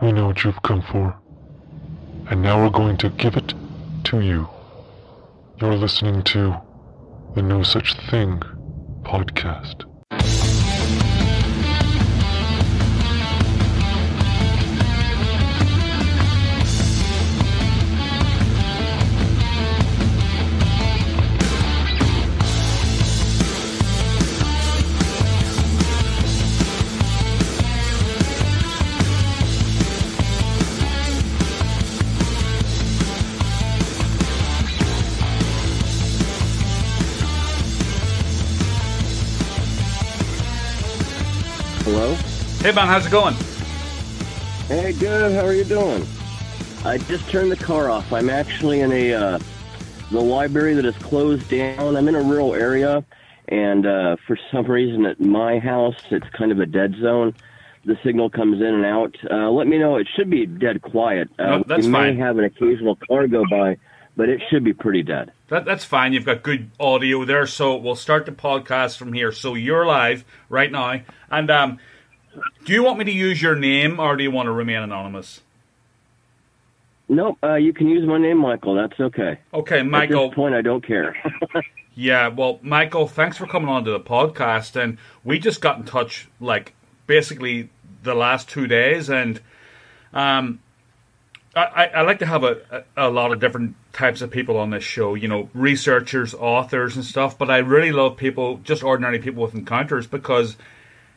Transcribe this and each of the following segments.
We know what you've come for, and now we're going to give it to you. You're listening to the No Such Thing podcast. Hello? Hey man, how's it going? Hey, good. How are you doing? I just turned the car off. I'm actually in the library that is closed down. I'm in a rural area, and for some reason at my house, it's kind of a dead zone. The signal comes in and out. Let me know. It should be dead quiet. No, that's we may fine. have an occasional car go by, but it should be pretty dead. That's fine. You've got good audio there, so we'll start the podcast from here. So you're live right now, and do you want me to use your name, or do you want to remain anonymous? Nope, you can use my name, Michael. That's okay. Okay, Michael. At this point, I don't care. Yeah, well, Michael, thanks for coming on to the podcast, and we just got in touch, like, basically the last 2 days, and I like to have a lot of different types of people on this show, you know, researchers, authors and stuff, but I really love people, just ordinary people with encounters, because,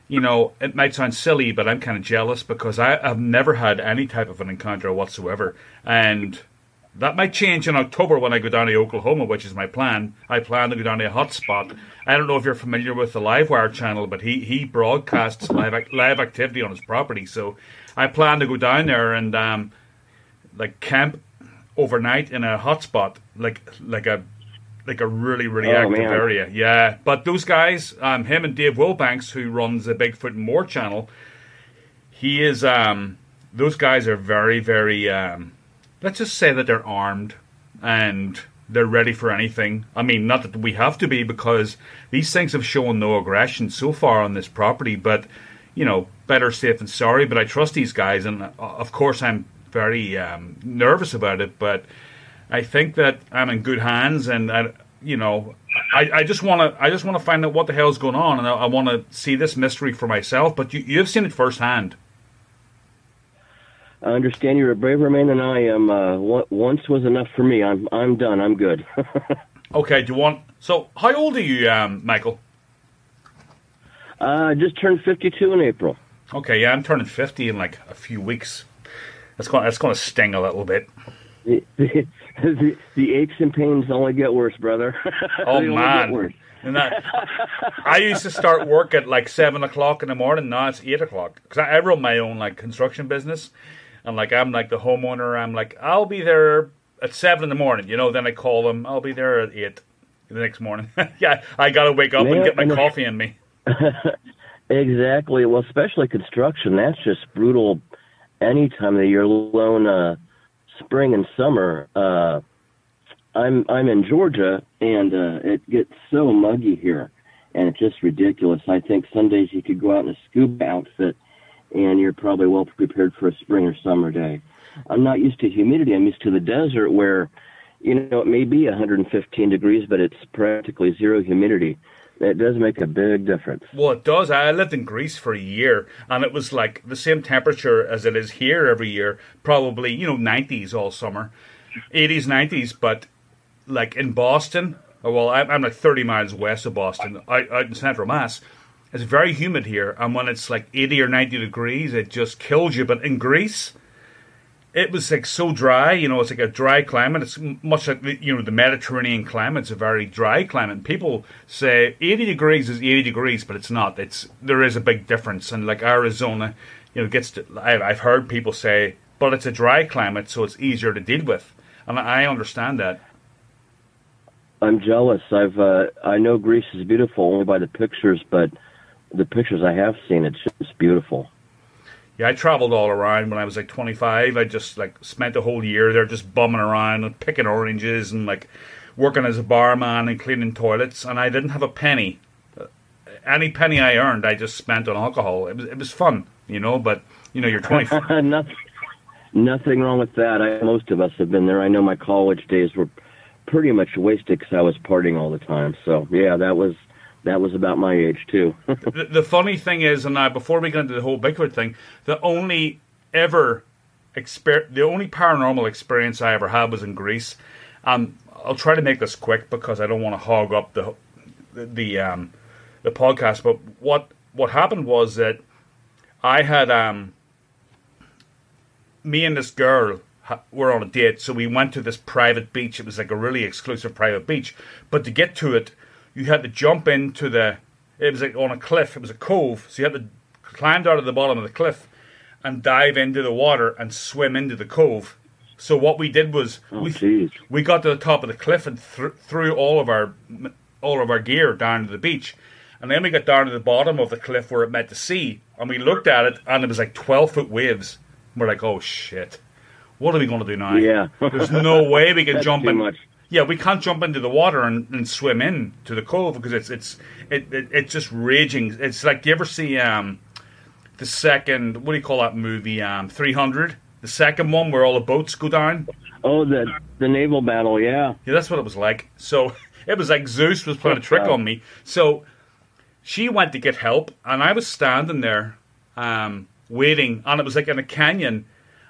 you know, it might sound silly, but I'm kind of jealous because I've never had any type of an encounter whatsoever, and that might change in October when I go down to Oklahoma, which is my plan. I plan to go down to a hot spot. I don't know if you're familiar with the Livewire channel, but he broadcasts live activity on his property, so I plan to go down there and like camp overnight in a hotspot, like a really active area. Yeah, but those guys, him and Dave Wilbanks, who runs the Bigfoot and More channel, he is those guys are very, very let's just say that they're armed and they're ready for anything. I mean, not that we have to be, because these things have shown no aggression so far on this property, but you know, better safe than sorry. But I trust these guys, and of course I'm very nervous about it, but I think that I'm in good hands, and I just want to find out what the hell's going on, and I want to see this mystery for myself. But you've seen it firsthand. I understand you're a braver man than I am. Once was enough for me. I'm done. I'm good. Okay. Do you want? So, how old are you, Michael? I just turned 52 in April. Okay. Yeah, I'm turning 50 in like a few weeks. That's going to sting a little bit. The aches and pains only get worse, brother. Oh They only man! get worse. And I used to start work at like 7 o'clock in the morning. Now it's 8 o'clock, because I run my own like construction business, and like I'm like the homeowner. I'm like, I'll be there at 7 in the morning. You know, then I call them. I'll be there at 8 the next morning. Yeah, I got to wake up and get my coffee in me. Exactly. Well, especially construction. That's just brutal any time of the year, let alone spring and summer. I'm in Georgia, and it gets so muggy here, and it's just ridiculous. I think some days you could go out in a scuba outfit, and you're probably well prepared for a spring or summer day. I'm not used to humidity. I'm used to the desert where, you know, it may be 115 degrees, but it's practically zero humidity. It does make a big difference. Well, it does. I lived in Greece for a year, and it was like the same temperature as it is here every year. Probably, you know, 90s all summer, 80s, 90s. But like in Boston, well, I'm like 30 miles west of Boston, out in Central Mass. It's very humid here, and when it's like 80 or 90 degrees, it just kills you. But in Greece, it was like so dry, you know, it's like a dry climate. It's much like, you know, the Mediterranean climate. It's a very dry climate. People say 80 degrees is 80 degrees, but it's not. There is a big difference. And like Arizona, you know, I've heard people say, but it's a dry climate, so it's easier to deal with. And I understand that. I'm jealous. I know Greece is beautiful only by the pictures, but the pictures I have seen, it's just beautiful. Yeah, I traveled all around when I was like 25. I just like spent a whole year there just bumming around and picking oranges and like working as a barman and cleaning toilets, and I didn't have a penny. Any penny I earned, I just spent on alcohol. It was fun, you know, but you know, you're 20. Nothing wrong with that. Most of us have been there. I know my college days were pretty much wasted because I was partying all the time. So yeah, that was about my age too. The funny thing is, and now before we get into the whole Bigfoot thing, the only paranormal experience I ever had was in Greece. I'll try to make this quick because I don't want to hog up the podcast. But what happened was that I had me and this girl were on a date, so we went to this private beach. It was like a really exclusive private beach, but to get to it, you had to jump into it was like on a cliff. It was a cove, so you had to climb out of the bottom of the cliff and dive into the water and swim into the cove. So what we did was we got to the top of the cliff and threw all of our gear down to the beach, and then we got down to the bottom of the cliff where it met the sea, and we looked at it, and it was like 12-foot waves. We're like, oh shit, what are we going to do now? Yeah, there's no way we can jump in. Much. Yeah, we can't jump into the water and swim in to the cove because it's just raging. It's like, do you ever see the second, what do you call that movie, 300? The second one where all the boats go down? Oh, the naval battle, yeah. Yeah, that's what it was like. So it was like Zeus was playing a trick on me. So she went to get help, and I was standing there waiting, and it was like in a canyon,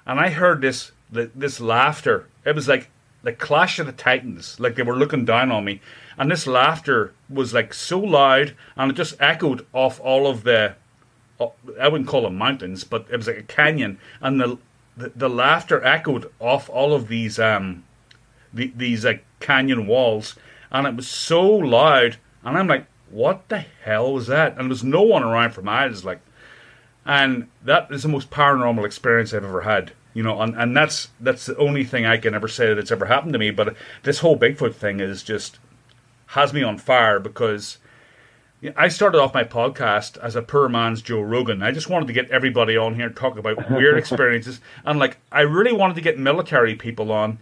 and I heard this laughter. It was like the Clash of the Titans, like they were looking down on me, and this laughter was like so loud, and it just echoed off all of I wouldn't call them mountains, but it was like a canyon, and the laughter echoed off all of these like canyon walls, and it was so loud, and I'm like, what the hell was that? And there was no one around for miles, like, and that is the most paranormal experience I've ever had, you know, and that's the only thing I can ever say that's ever happened to me. But this whole Bigfoot thing has me on fire because I started off my podcast as a poor man's Joe Rogan. I just wanted to get everybody on here and talk about weird experiences. And like, I really wanted to get military people on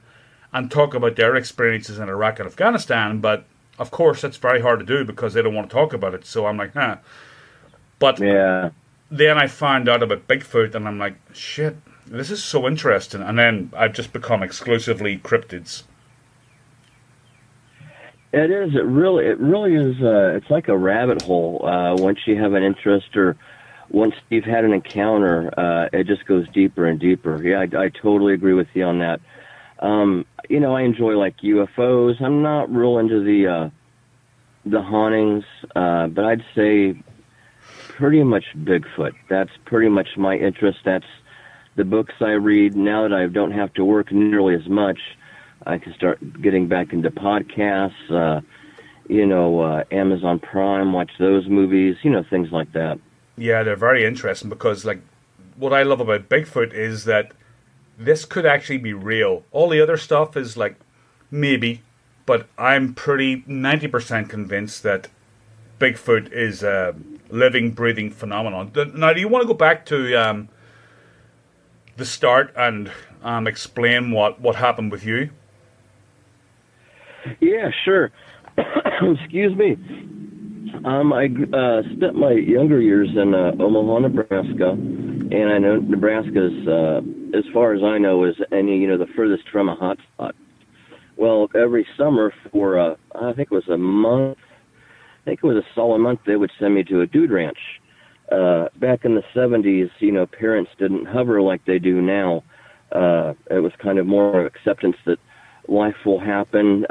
and talk about their experiences in Iraq and Afghanistan. But of course, that's very hard to do because they don't want to talk about it. So I'm like, huh. But yeah. Then I found out about Bigfoot and I'm like, shit, this is so interesting. And then I've just become exclusively cryptids. It is. It really is. It's like a rabbit hole. Once you have an interest, or once you've had an encounter, it just goes deeper and deeper. Yeah, I totally agree with you on that. You know, I enjoy like UFOs. I'm not real into the hauntings, but I'd say pretty much Bigfoot. That's pretty much my interest. That's the books I read. Now that I don't have to work nearly as much, I can start getting back into podcasts, Amazon Prime, watch those movies, things like that. Yeah, they're very interesting because, like, what I love about Bigfoot is that this could actually be real. All the other stuff is, like, maybe, but I'm pretty 90% convinced that Bigfoot is a living, breathing phenomenon. Now, do you want to go back to the start and explain what happened with you? Yeah, sure. Excuse me. I spent my younger years in Omaha, Nebraska, and I know Nebraska's, as far as I know, is the furthest from a hot spot. Well, every summer for I think it was a month, a solid month, they would send me to a dude ranch. Back in the 70s, parents didn't hover like they do now. It was kind of more acceptance that life will happen.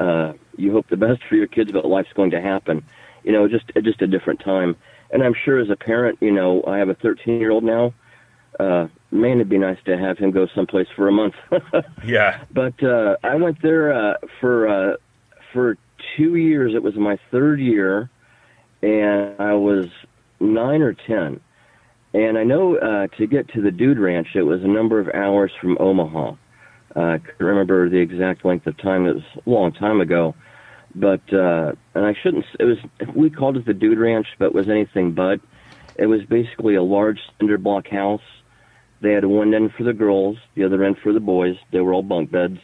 You hope the best for your kids, but life's going to happen. Just a different time. And I'm sure as a parent, I have a 13-year-old now. Man, it'd be nice to have him go someplace for a month. Yeah. But I went there for 2 years. It was my third year, and I was 9 or 10. And I know to get to the dude ranch, it was a number of hours from Omaha. I can't remember the exact length of time. It was a long time ago. But, and I shouldn't, we called it the dude ranch, but it was anything but. It was basically a large cinder block house. They had one end for the girls, the other end for the boys. They were all bunk beds.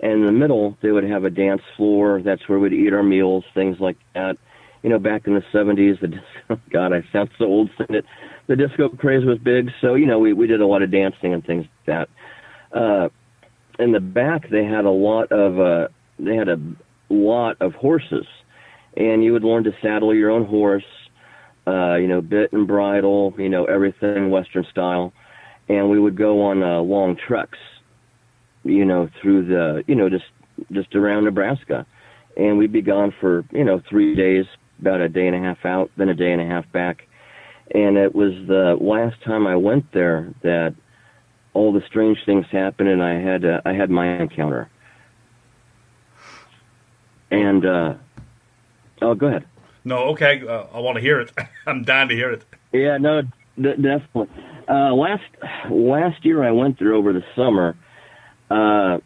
And in the middle, they would have a dance floor. That's where we'd eat our meals, things like that. Back in the 70s, God, I sound so old saying it. The disco craze was big, so, we did a lot of dancing and things like that. In the back, they had a lot of horses, and you would learn to saddle your own horse, bit and bridle, everything Western style, and we would go on long treks, through the, just around Nebraska, and we'd be gone for 3 days, about a day and a half out, then a day and a half back, and it was the last time I went there that all the strange things happened, and I had my encounter. And oh, go ahead. No, okay, I want to hear it. I'm dying to hear it. Yeah, no, definitely. Last year I went there over the summer. The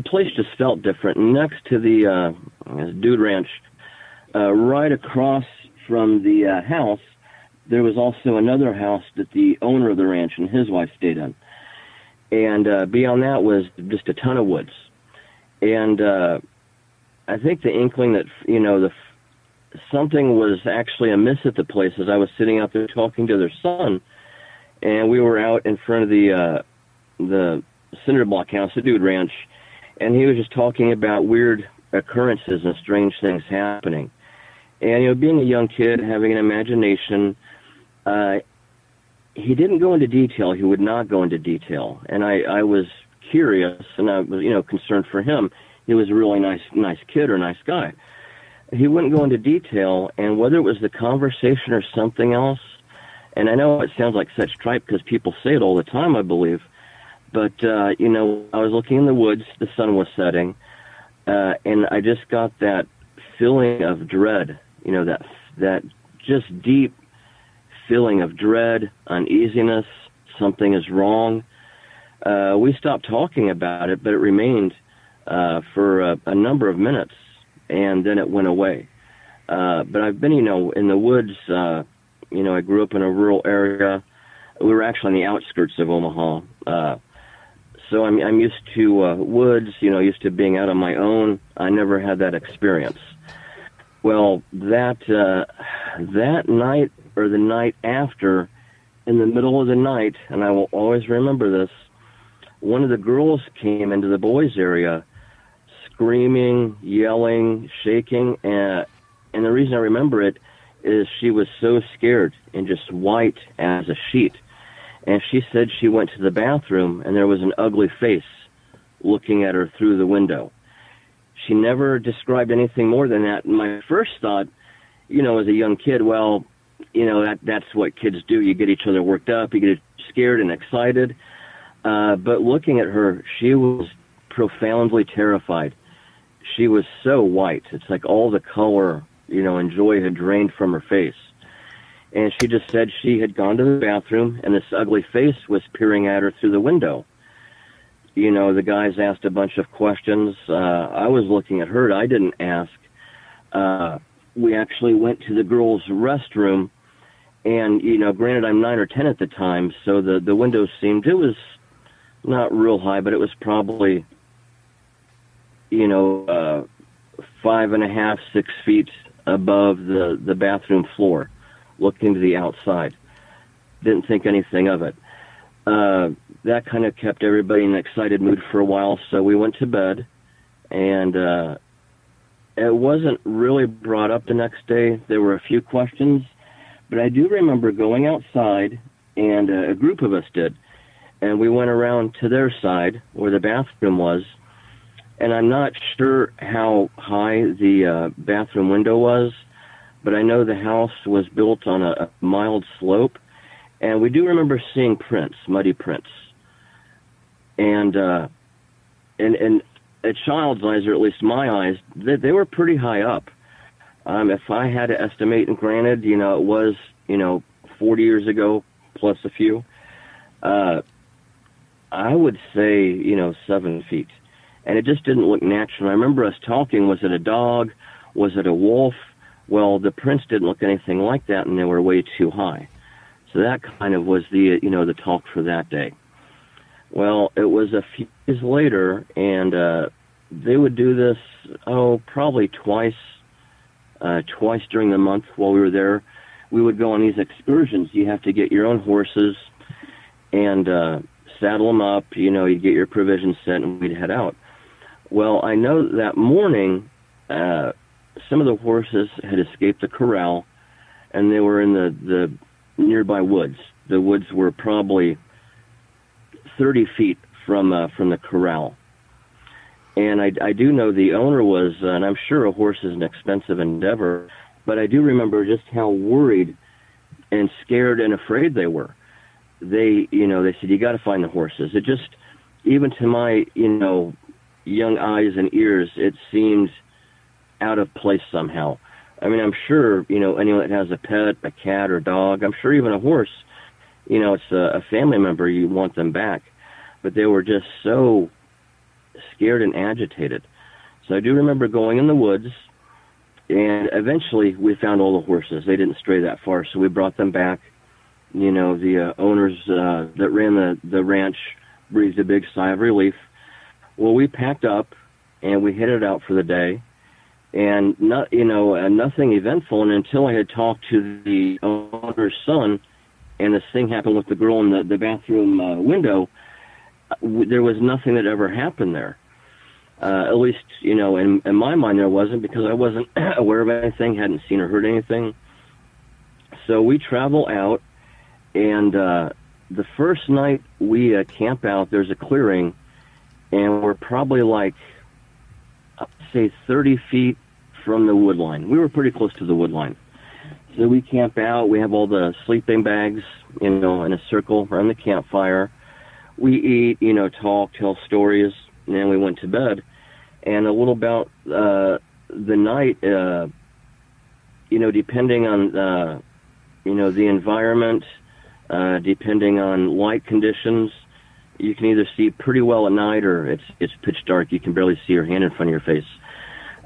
place just felt different. Next to the Dude Ranch, right across from the house, there was also another house that the owner of the ranch and his wife stayed in. And beyond that was just a ton of woods. And I think the inkling that, something was actually amiss at the place as I was sitting out there talking to their son, and we were out in front of the cinder block house, the Dude Ranch, and he was just talking about weird occurrences and strange things happening. And, being a young kid, having an imagination, he didn't go into detail. He would not go into detail. And I was curious, and I was, concerned for him. He was a really nice kid or nice guy. He wouldn't go into detail, and whether it was the conversation or something else, and I know it sounds like such tripe because people say it all the time, I believe, but, I was looking in the woods, the sun was setting, and I just got that feeling of dread, that just deep feeling of dread, uneasiness, something is wrong. We stopped talking about it, but it remained for a number of minutes, and then it went away. But I've been, in the woods. I grew up in a rural area. We were actually on the outskirts of Omaha. So I'm used to woods, used to being out on my own. I never had that experience. Well, that night or the night after, in the middle of the night, and I will always remember this, one of the girls came into the boys' area screaming, yelling, shaking, and the reason I remember it is she was so scared and just white as a sheet. And she said she went to the bathroom and there was an ugly face looking at her through the window. She never described anything more than that. And my first thought, as a young kid, well, that's what kids do. You get each other worked up, you get scared and excited. But looking at her, she was profoundly terrified. She was so white. It's like all the color, and joy had drained from her face. And she just said she had gone to the bathroom and this ugly face was peering at her through the window. The guys asked a bunch of questions. I was looking at her. I didn't ask. We actually went to the girls' restroom, and, granted I'm 9 or 10 at the time, so the window it was not real high, but it was probably, 5.5, 6 feet above the bathroom floor, looking to the outside. Didn't think anything of it. That kind of kept everybody in an excited mood for a while, so we went to bed, and it wasn't really brought up the next day. There were a few questions, but I do remember going outside, and a group of us did, and we went around to their side where the bathroom was, and I'm not sure how high the bathroom window was, but I know the house was built on a mild slope, and we do remember seeing prints, muddy prints. And in a child's eyes, or at least my eyes, they were pretty high up. If I had to estimate, and granted, it was, 40 years ago, plus a few, I would say, 7 feet. And it just didn't look natural. I remember us talking, was it a dog? Was it a wolf? Well, the prints didn't look anything like that, and they were way too high. So that kind of was the talk for that day. Well, it was a few days later, and they would do this, probably twice during the month while we were there. We would go on these excursions. You have to get your own horses and saddle them up, you'd get your provisions set, and we'd head out. Well, I know that morning, some of the horses had escaped the corral, and they were in the nearby woods. The woods were probably 30 feet from the corral. And I do know the owner was, and I'm sure a horse is an expensive endeavor, but I do remember just how worried and scared and afraid they were. They said, you got to find the horses. It just, even to my, young eyes and ears, it seemed out of place somehow. I mean, I'm sure, anyone that has a pet, a cat or dog, I'm sure even a horse, it's a family member, you want them back. But they were just so scared and agitated. So I do remember going in the woods, and eventually we found all the horses. They didn't stray that far, so we brought them back. The owners that ran the ranch breathed a big sigh of relief. Well, we packed up, and we headed out for the day, and nothing eventful. And until I had talked to the owner's son, and this thing happened with the girl in the bathroom window, there was nothing that ever happened there. At least, in my mind there wasn't, because I wasn't aware of anything, hadn't seen or heard anything. So we travel out, and the first night we camp out, there's a clearing, and we're probably like, say, 30 feet from the wood line. We were pretty close to the wood line. So we camp out. We have all the sleeping bags, in a circle around the campfire. We eat, talk, tell stories, and then we went to bed. And a little about the night, depending on, the environment, depending on light conditions, you can either see pretty well at night, or it's pitch dark. You can barely see your hand in front of your face.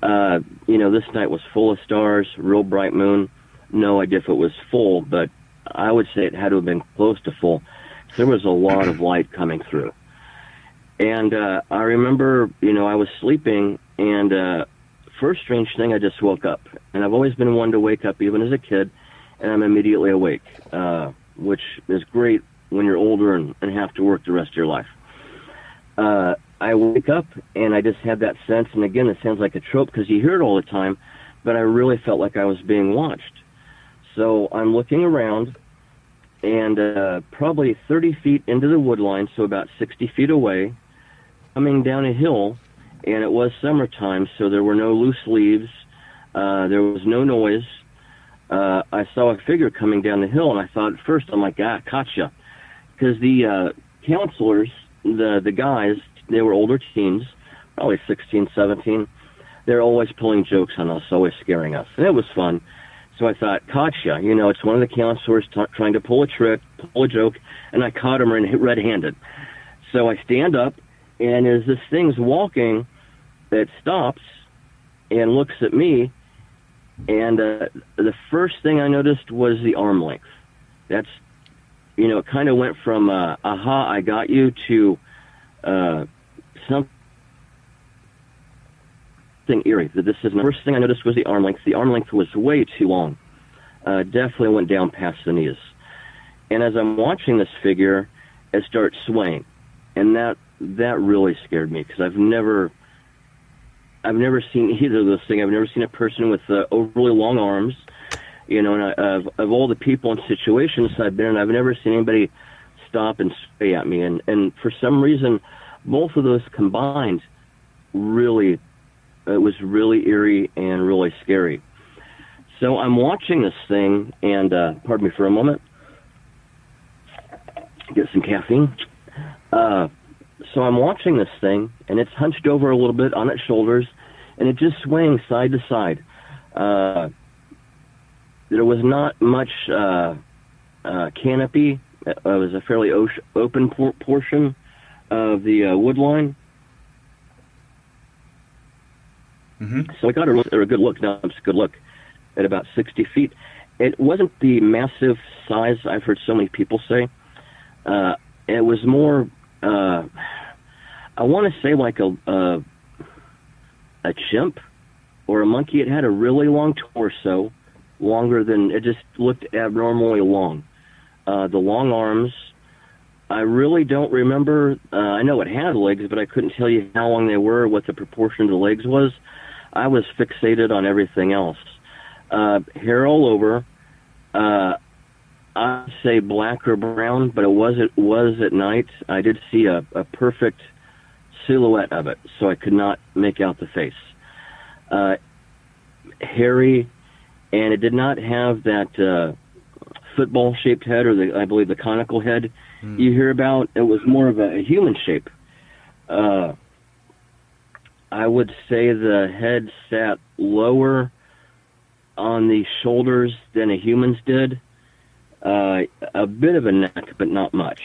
This night was full of stars, real bright moon. No idea if it was full, but I would say it had to have been close to full. There was a lot of light coming through. And I remember, I was sleeping, and first strange thing, I just woke up. And I've always been one to wake up, even as a kid, and I'm immediately awake, which is great when you're older and have to work the rest of your life. I wake up, and I just had that sense, and again, it sounds like a trope because you hear it all the time, but I really felt like I was being watched. So I'm looking around, and probably 30 feet into the wood line, so about 60 feet away, coming down a hill, and it was summertime, so there were no loose leaves, there was no noise. I saw a figure coming down the hill, and I thought at first, I'm like, caught ya. Because the counselors, the guys, they were older teens, probably 16, 17. They're always pulling jokes on us, always scaring us. And it was fun. So I thought, caught ya. It's one of the counselors trying to pull a trick, pull a joke, and I caught him red-handed. So I stand up, and as this thing's walking, it stops and looks at me, and the first thing I noticed was the arm length. That's, it kind of went from, aha, I got you, to something eerie. This is the first thing I noticed was the arm length. The arm length was way too long. Definitely went down past the knees. And as I'm watching this figure, it starts swaying. And that really scared me, because I've never seen either of those things. I've never seen a person with overly long arms, and of all the people and situations I've been in, I've never seen anybody stop and sway at me. And for some reason, both of those combined, really, it was really eerie and really scary. So I'm watching this thing, and pardon me for a moment, get some caffeine. So I'm watching this thing, and it's hunched over a little bit on its shoulders, and it just swaying side to side. There was not much canopy. It was a fairly open portion of the wood line. Mm-hmm. So I got a good look. Now it's a good look at about 60 feet. It wasn't the massive size I've heard so many people say. It was more, I want to say like a chimp or a monkey. It had a really long torso, longer than, it just looked abnormally long. The long arms, I really don't remember. I know it had legs, but I couldn't tell you how long they were, what the proportion of the legs was. I was fixated on everything else. Hair all over. I'd say black or brown, but it was at night. I did see a perfect silhouette of it, so I could not make out the face. Hairy, and it did not have that football-shaped head, or I believe the conical head you hear about. It was more of a human shape. I would say the head sat lower on the shoulders than a human's did. A bit of a neck, but not much.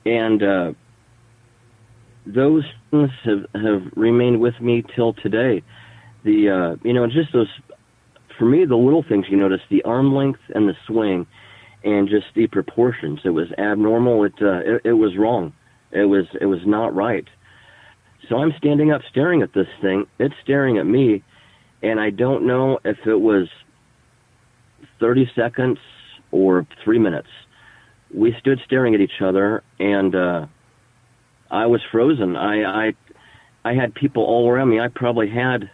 And those things have remained with me till today. Just those, for me, the little things you notice, the arm length and the swing, and just the proportions. It was abnormal. It was wrong. It was not right. So I'm standing up staring at this thing. It's staring at me, and I don't know if it was 30 seconds or 3 minutes. We stood staring at each other, and I was frozen. I had people all around me. I probably had,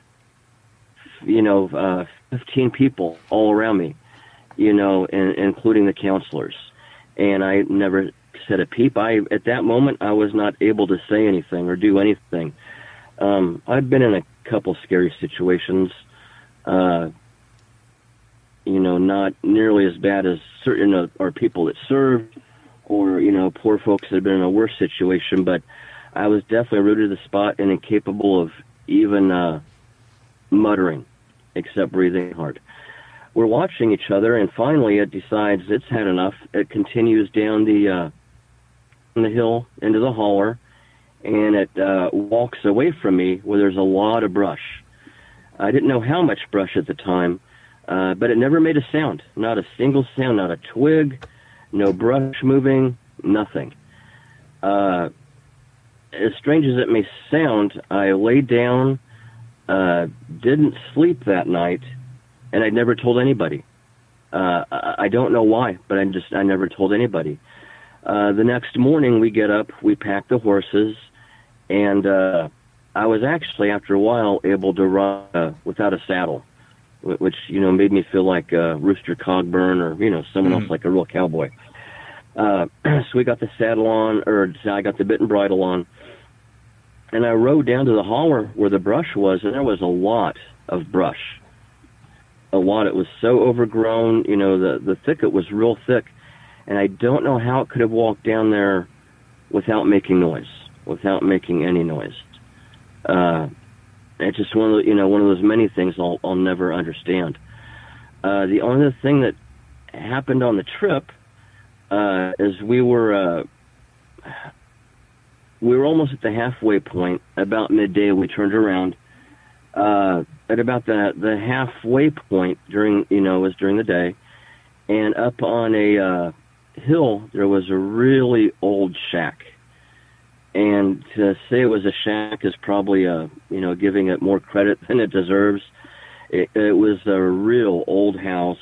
15 people all around me, including the counselors. And I never said a peep. At that moment, I was not able to say anything or do anything. I've been in a couple scary situations, not nearly as bad as certain are people that served, or, poor folks that have been in a worse situation, but I was definitely rooted to the spot and incapable of even muttering, except breathing hard. We're watching each other, and finally it decides it's had enough. It continues down the hill into the holler, and it walks away from me where there's a lot of brush. I didn't know how much brush at the time, but it never made a sound. Not a single sound, not a twig, no brush moving, nothing. As strange as it may sound, I laid down, didn't sleep that night, and I never told anybody. I don't know why, but I never told anybody. The next morning we get up, we pack the horses, and I was actually, after a while, able to ride without a saddle, which, made me feel like Rooster Cogburn or, someone else like a real cowboy. So we got the saddle on, or I got the bit and bridle on, and I rode down to the holler where the brush was, and there was a lot of brush. A lot. It was so overgrown, the thicket was real thick, and I don't know how it could have walked down there without making noise, without making any noise. It's just one of those many things I'll never understand. The only thing that happened on the trip is we were almost at the halfway point. About midday, we turned around. At about the halfway point during the day, and up on a hill there was a really old shack. And to say it was a shack is probably giving it more credit than it deserves. It was a real old house,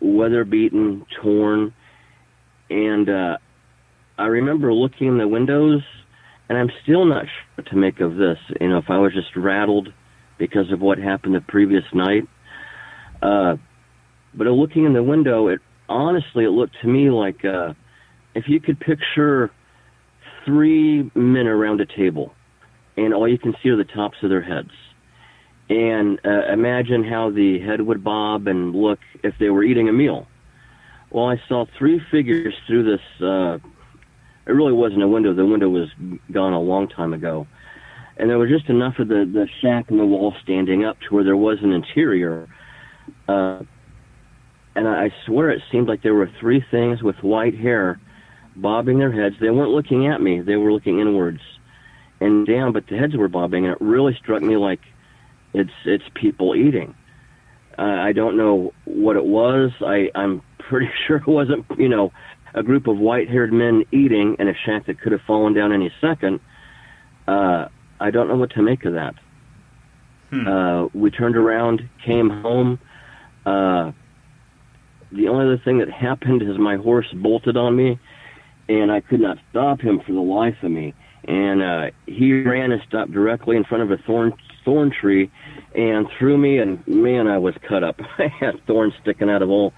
weather beaten, torn, and I remember looking in the windows, and I'm still not sure what to make of this. If I was just rattled because of what happened the previous night. But looking in the window, it looked to me like if you could picture 3 men around a table, and all you can see are the tops of their heads. And imagine how the head would bob and look if they were eating a meal. Well, I saw 3 figures through this. It really wasn't a window. The window was gone a long time ago. And there was just enough of the shack and the wall standing up to where there was an interior. And I swear it seemed like there were 3 things with white hair bobbing their heads. They weren't looking at me. They were looking inwards and down, but the heads were bobbing, and it really struck me like it's people eating. I don't know what it was. I'm pretty sure it wasn't, a group of white-haired men eating in a shack that could have fallen down any second. I don't know what to make of that. We turned around, came home. The only other thing that happened is my horse bolted on me, and I could not stop him for the life of me. And he ran and stopped directly in front of a thorn tree and threw me, and man, I was cut up. I had thorns sticking out of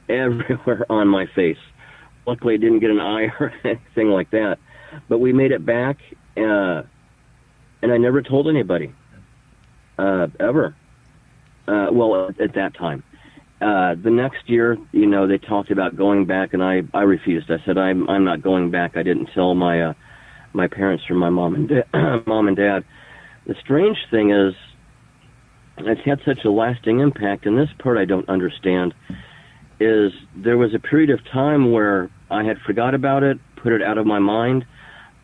everywhere on my face. Luckily, I didn't get an eye or anything like that. But we made it back, and I never told anybody, ever. Well, at that time. The next year, they talked about going back, and I refused. I said, I'm not going back. I didn't tell my parents or my mom and dad. The strange thing is, it's had such a lasting impact, and this part I don't understand, is there was a period of time where I had forgot about it, put it out of my mind.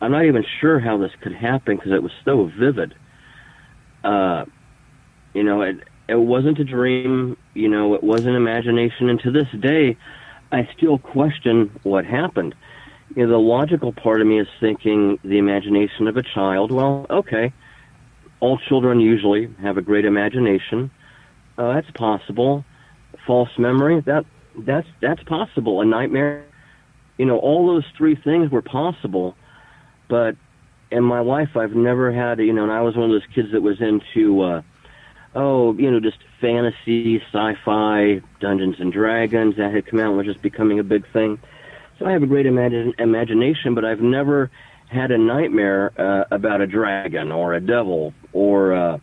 I'm not even sure how this could happen because it was so vivid. It wasn't a dream, it wasn't imagination, and to this day, I still question what happened. The logical part of me is thinking the imagination of a child. Well, okay, all children usually have a great imagination. That's possible. False memory, that's possible. A nightmare, all those three things were possible. But in my life, I've never had, and I was one of those kids that was into, just fantasy, sci-fi, Dungeons and Dragons that had come out and was just becoming a big thing. So I have a great imagination, but I've never had a nightmare about a dragon or a devil or,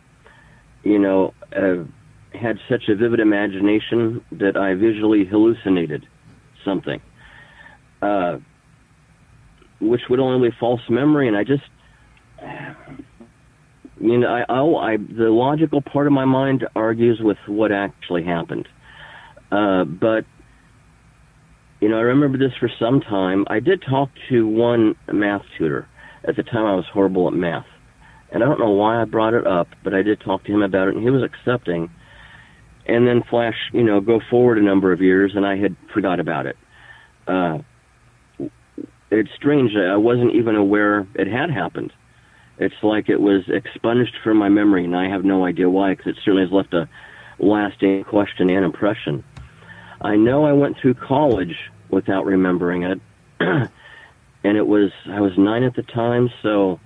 had such a vivid imagination that I visually hallucinated something, which would only be false memory. And I just, the logical part of my mind argues with what actually happened. But, I remember this for some time. I did talk to one math tutor. At the time, I was horrible at math. And I don't know why I brought it up, but I did talk to him about it, and he was accepting. And then go forward a number of years, and I had forgot about it. It's strange. I wasn't even aware it had happened. It's like it was expunged from my memory, and I have no idea why, because it certainly has left a lasting question and impression. I know I went through college without remembering it, and I was 9 at the time, so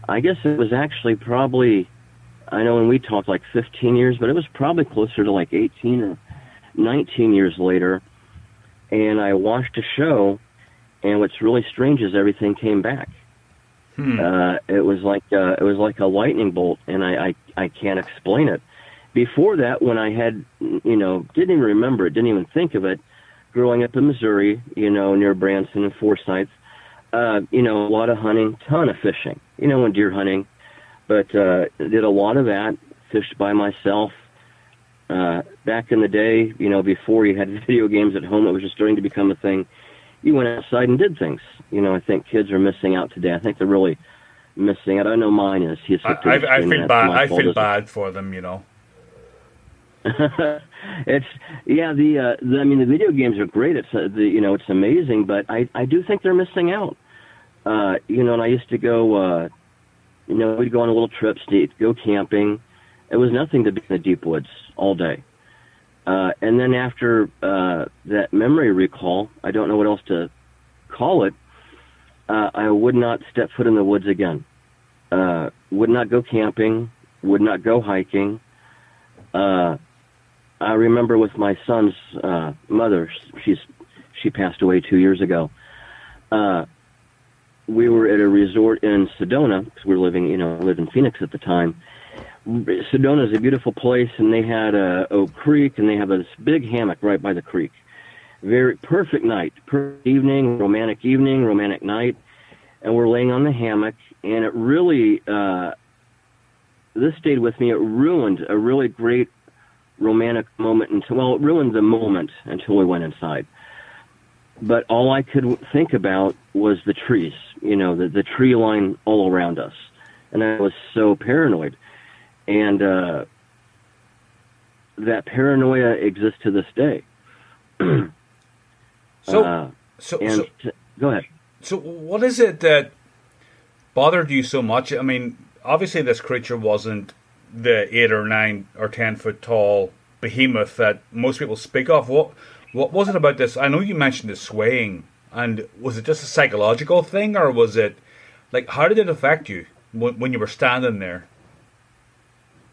I guess it was actually probably, I know when we talked, like 15 years, but it was probably closer to like 18 or 19 years later, and I watched a show, and what's really strange is everything came back. It was like a lightning bolt, and I can't explain it. Before that, when I had, didn't even remember it, didn't even think of it, growing up in Missouri, near Branson and Forsyth, a lot of hunting, ton of fishing, and deer hunting, but did a lot of that, fished by myself. Back in the day, before you had video games at home, it was just starting to become a thing. You went outside and did things. I think kids are missing out today. I think they're really missing out. I know mine is. I feel bad. I feel bad for them. It's the video games are great. It's it's amazing, but I do think they're missing out. And I used to go. We'd go on little trips to go camping. It was nothing to be in the deep woods all day. And then after that memory recall, I don't know what else to call it, I would not step foot in the woods again. Would not go camping, would not go hiking. I remember with my son's mother, she passed away 2 years ago. We were at a resort in Sedona, because we were lived in Phoenix at the time. Sedona is a beautiful place, and they had Oak Creek, and they have this big hammock right by the creek. Very perfect night, perfect evening, romantic night, and we're laying on the hammock, and it really, this stayed with me. It ruined a really great romantic moment it ruined the moment until we went inside. But all I could think about was the trees, the tree line all around us, and I was so paranoid. And that paranoia exists to this day. Go ahead. So what is it that bothered you so much? I mean, obviously this creature wasn't the 8 or 9 or 10 foot tall behemoth that most people speak of. What was it about this? I know you mentioned the swaying And was it just a psychological thing, or was it, like, how did it affect you when you were standing there?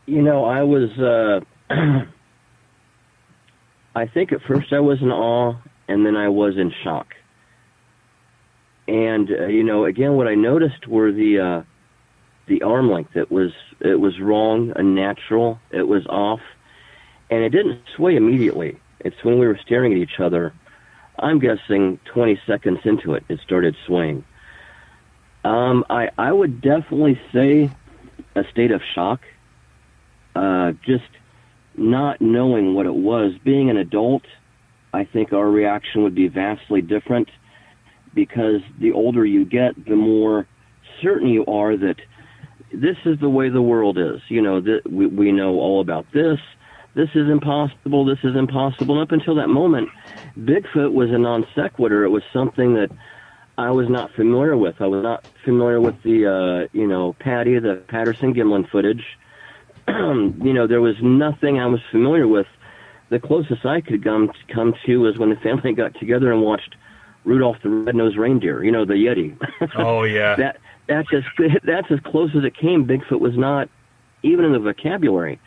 I was, I think at first I was in awe, and then I was in shock. And, again, what I noticed were the arm length. It was wrong, unnatural, it was off, and it didn't sway immediately. It's when we were staring at each other, I'm guessing 20 seconds into it, it started swaying. I would definitely say a state of shock, just not knowing what it was. Being an adult, I think our reaction would be vastly different, because the older you get, the more certain you are that this is the way the world is. That we know all about this. This is impossible. This is impossible. And up until that moment, Bigfoot was a non sequitur. It was something that I was not familiar with. I was not familiar with the, Patty, the Patterson-Gimlin footage. There was nothing I was familiar with. The closest I could come to was when the family got together and watched Rudolph the Red-Nosed Reindeer, the Yeti. Oh, yeah. That's as close as it came. Bigfoot was not even in the vocabulary.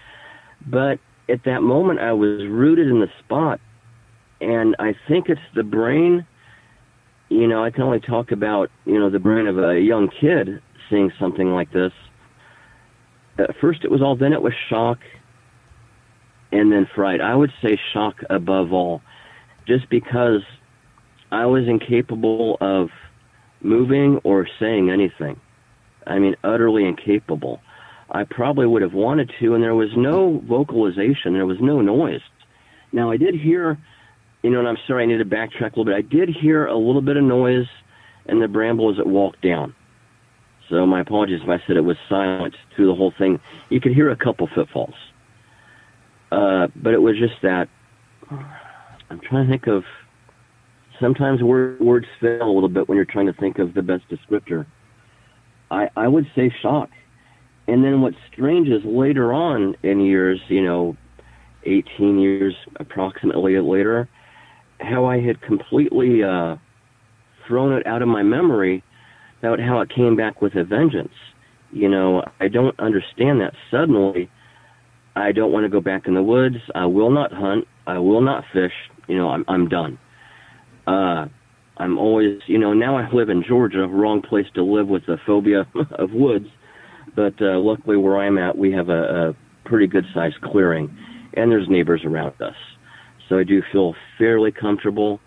But at that moment, I was rooted in the spot. And I think it's the brain. I can only talk about, the brain of a young kid seeing something like this. At first it was shock, and then fright. I would say shock above all, just because I was incapable of moving or saying anything. I mean, utterly incapable. I probably would have wanted to, and there was no vocalization. There was no noise. Now, I did hear, and I'm sorry, I need to backtrack a little bit. I did hear a little bit of noise in the bramble as it walked down. So my apologies if I said it was silent through the whole thing. You could hear a couple footfalls. But it was just that. I'm trying to think of, sometimes words fail a little bit when you're trying to think of the best descriptor. I would say shock. And then what's strange is later on in years, 18 years approximately later, how I had completely thrown it out of my memory about how it came back with a vengeance. I don't understand that. Suddenly, I don't want to go back in the woods. I will not hunt. I will not fish. I'm done. I'm always, now I live in Georgia, wrong place to live with the phobia of woods. But luckily where I'm at, we have a pretty good-sized clearing, and there's neighbors around us. So I do feel fairly comfortable.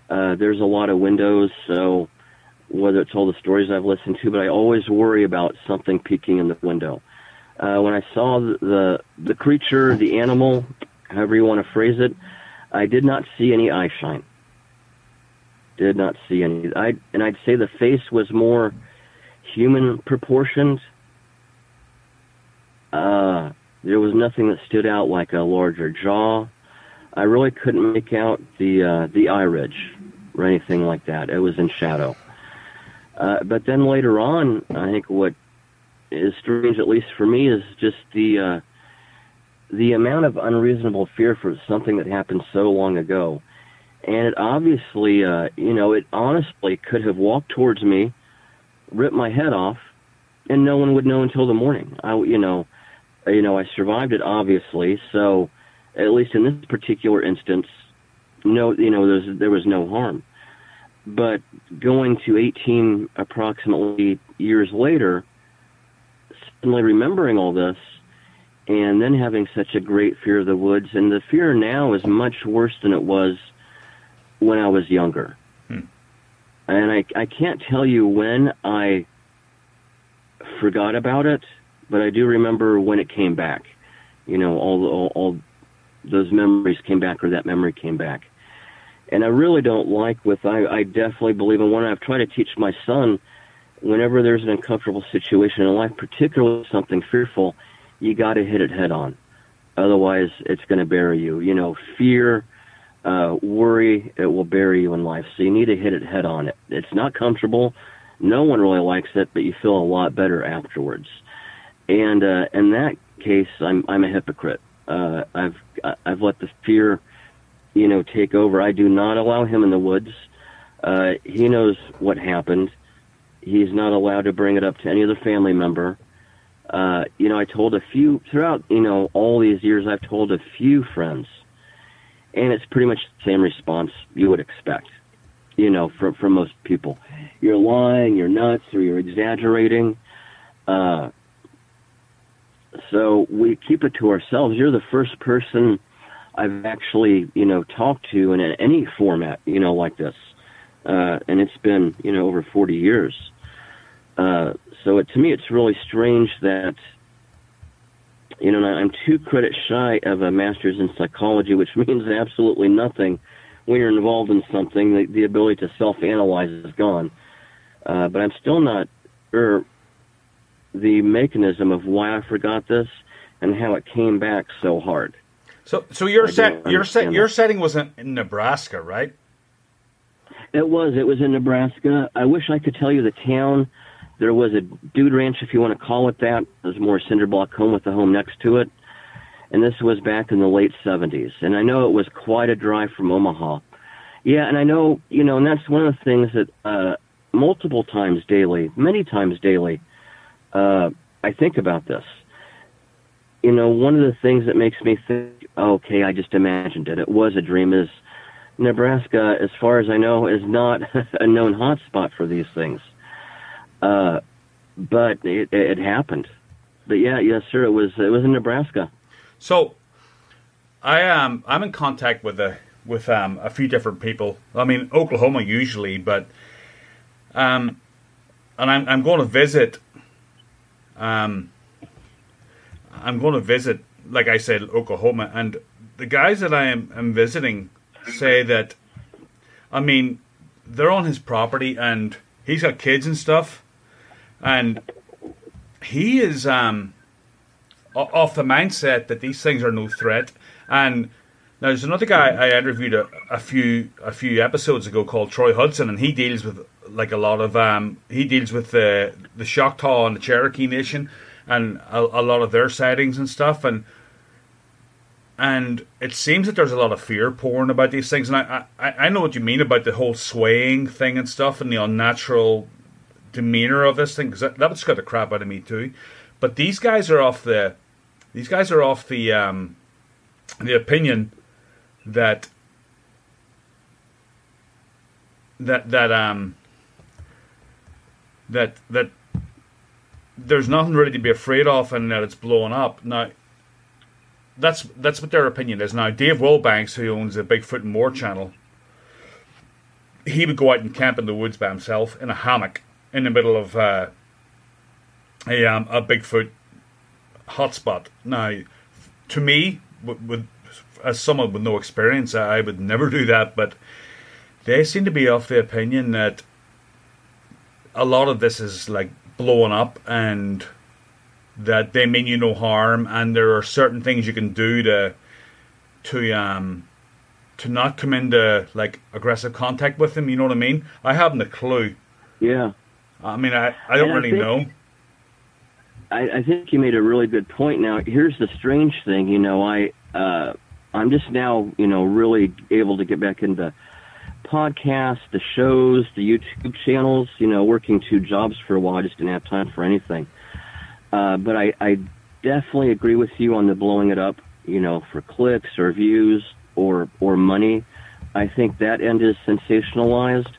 There's a lot of windows, so whether it's all the stories I've listened to, but I always worry about something peeking in the window. When I saw the creature, the animal, however you want to phrase it, I did not see any eye shine. Did not see any. And I'd say the face was more human proportioned. There was nothing that stood out like a larger jaw. I really couldn't make out the eye ridge or anything like that. It was in shadow. But then later on, I think what is strange, at least for me, is just the amount of unreasonable fear for something that happened so long ago. And it obviously, it honestly could have walked towards me, ripped my head off, and no one would know until the morning. I survived it, obviously, so at least in this particular instance, there was no harm. But going to 18 approximately years later, suddenly remembering all this, and then having such a great fear of the woods, and the fear now is much worse than it was when I was younger. And I can't tell you when I forgot about it, but I do remember when it came back. All those memories came back, or that memory came back. And I really don't like I definitely believe in one. I've tried to teach my son, whenever there's an uncomfortable situation in life, particularly something fearful, you got to hit it head on. Otherwise, it's going to bury you. Fear, worry, it will bury you in life. So you need to hit it head on. It's not comfortable. No one really likes it, but you feel a lot better afterwards. And in that case, I'm a hypocrite. I've let the fear, take over. I do not allow him in the woods. He knows what happened. He's not allowed to bring it up to any other family member. I told a few, throughout, all these years, I've told a few friends, and it's pretty much the same response you would expect, from most people. You're lying, you're nuts, or you're exaggerating. So we keep it to ourselves. You're the first person I've actually, talked to in any format, like this. And it's been, over 40 years. So to me, it's really strange that, I'm 2 credits shy of a master's in psychology, which means absolutely nothing when you're involved in something. The ability to self-analyze is gone. But I'm still not sure the mechanism of why I forgot this and how it came back so hard. So your setting was in Nebraska, right? It was in Nebraska. I wish I could tell you the town. There was a dude ranch, if you want to call it that. It was more a cinder block home with the home next to it. And this was back in the late 70s. And I know it was quite a drive from Omaha. Yeah, and I know, and that's one of the things that multiple times daily, many times daily, I think about this. One of the things that makes me think, okay, I just imagined it. It was a dream. Is Nebraska, as far as I know, is not a known hotspot for these things. But it happened. But yes, sir, it was in Nebraska. So, I'm in contact with a few different people. I mean, Oklahoma usually, but and I'm going to visit. I'm going to visit, like I said, Oklahoma, and the guys that I am visiting say that, I mean, they're on his property and he's got kids and stuff, and he is off the mindset that these things are no threat. And now there's another guy I interviewed a few episodes ago called Troy Hudson, and he deals with like a lot of he deals with the Choctaw and the Cherokee Nation and a lot of their sightings and stuff, and it seems that there's a lot of fear porn about these things, and I know what you mean about the whole swaying thing and stuff and the unnatural demeanor of this thing, because that would scare the crap out of me too. But these guys are off the opinion that there's nothing really to be afraid of, and that it's blowing up. Now, that's what their opinion is. Now, Dave Wilbanks, who owns the Bigfoot and More channel, he would go out and camp in the woods by himself in a hammock in the middle of a Bigfoot hotspot. Now, to me, as someone with no experience, I would never do that, but they seem to be of the opinion that a lot of this is like blowing up, and that they mean you no harm, and there are certain things you can do to not come into like aggressive contact with them. You know what I mean? I haven't a clue. Yeah. I mean, I don't really know. I think you made a really good point. Now, here's the strange thing. I'm just now, really able to get back into podcasts, the shows, the YouTube channels, working 2 jobs for a while. I just didn't have time for anything. But I definitely agree with you on the blowing it up, for clicks or views or money. I think that end is sensationalized.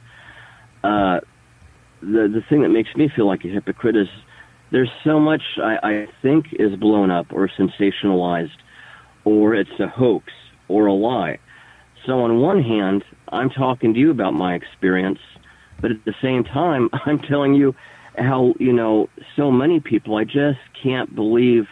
The thing that makes me feel like a hypocrite is there's so much I think is blown up or sensationalized, or it's a hoax or a lie. So on one hand, I'm talking to you about my experience, but at the same time, I'm telling you how, so many people, I just can't believe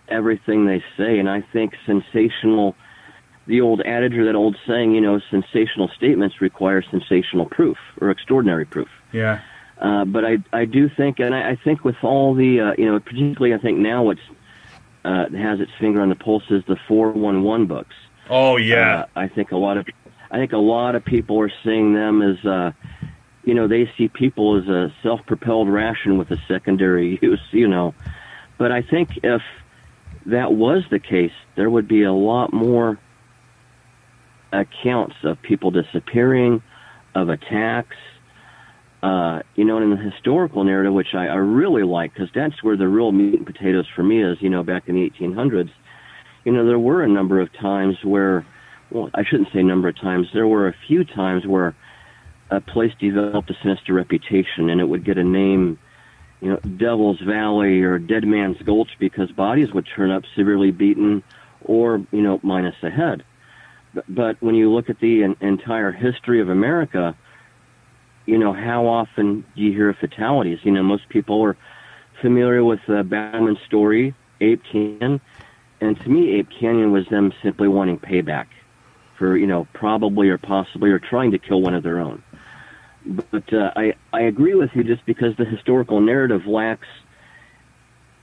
everything they say. And I think the old adage or that old saying, sensational statements require sensational proof or extraordinary proof. Yeah. But I do think, and I think with all the, particularly I think now what's has its finger on the pulse is the 411 books. Oh yeah. I think a lot of people are seeing them as, they see people as a self-propelled ration with a secondary use, But I think if that was the case, there would be a lot more accounts of people disappearing, of attacks. You know, and in the historical narrative, which I really like, because that's where the real meat and potatoes for me is, you know, back in the 1800s, you know, there were a number of times where, well, I shouldn't say number of times, there were a few times where a place developed a sinister reputation, and it would get a name, you know, Devil's Valley or Dead Man's Gulch, because bodies would turn up severely beaten or, you know, minus a head. But when you look at the entire history of America, you know, how often do you hear of fatalities? You know, most people are familiar with Batman's story, Ape Canyon, and to me, Ape Canyon was them simply wanting payback for, you know, probably or possibly or trying to kill one of their own. But I agree with you, just because the historical narrative lacks,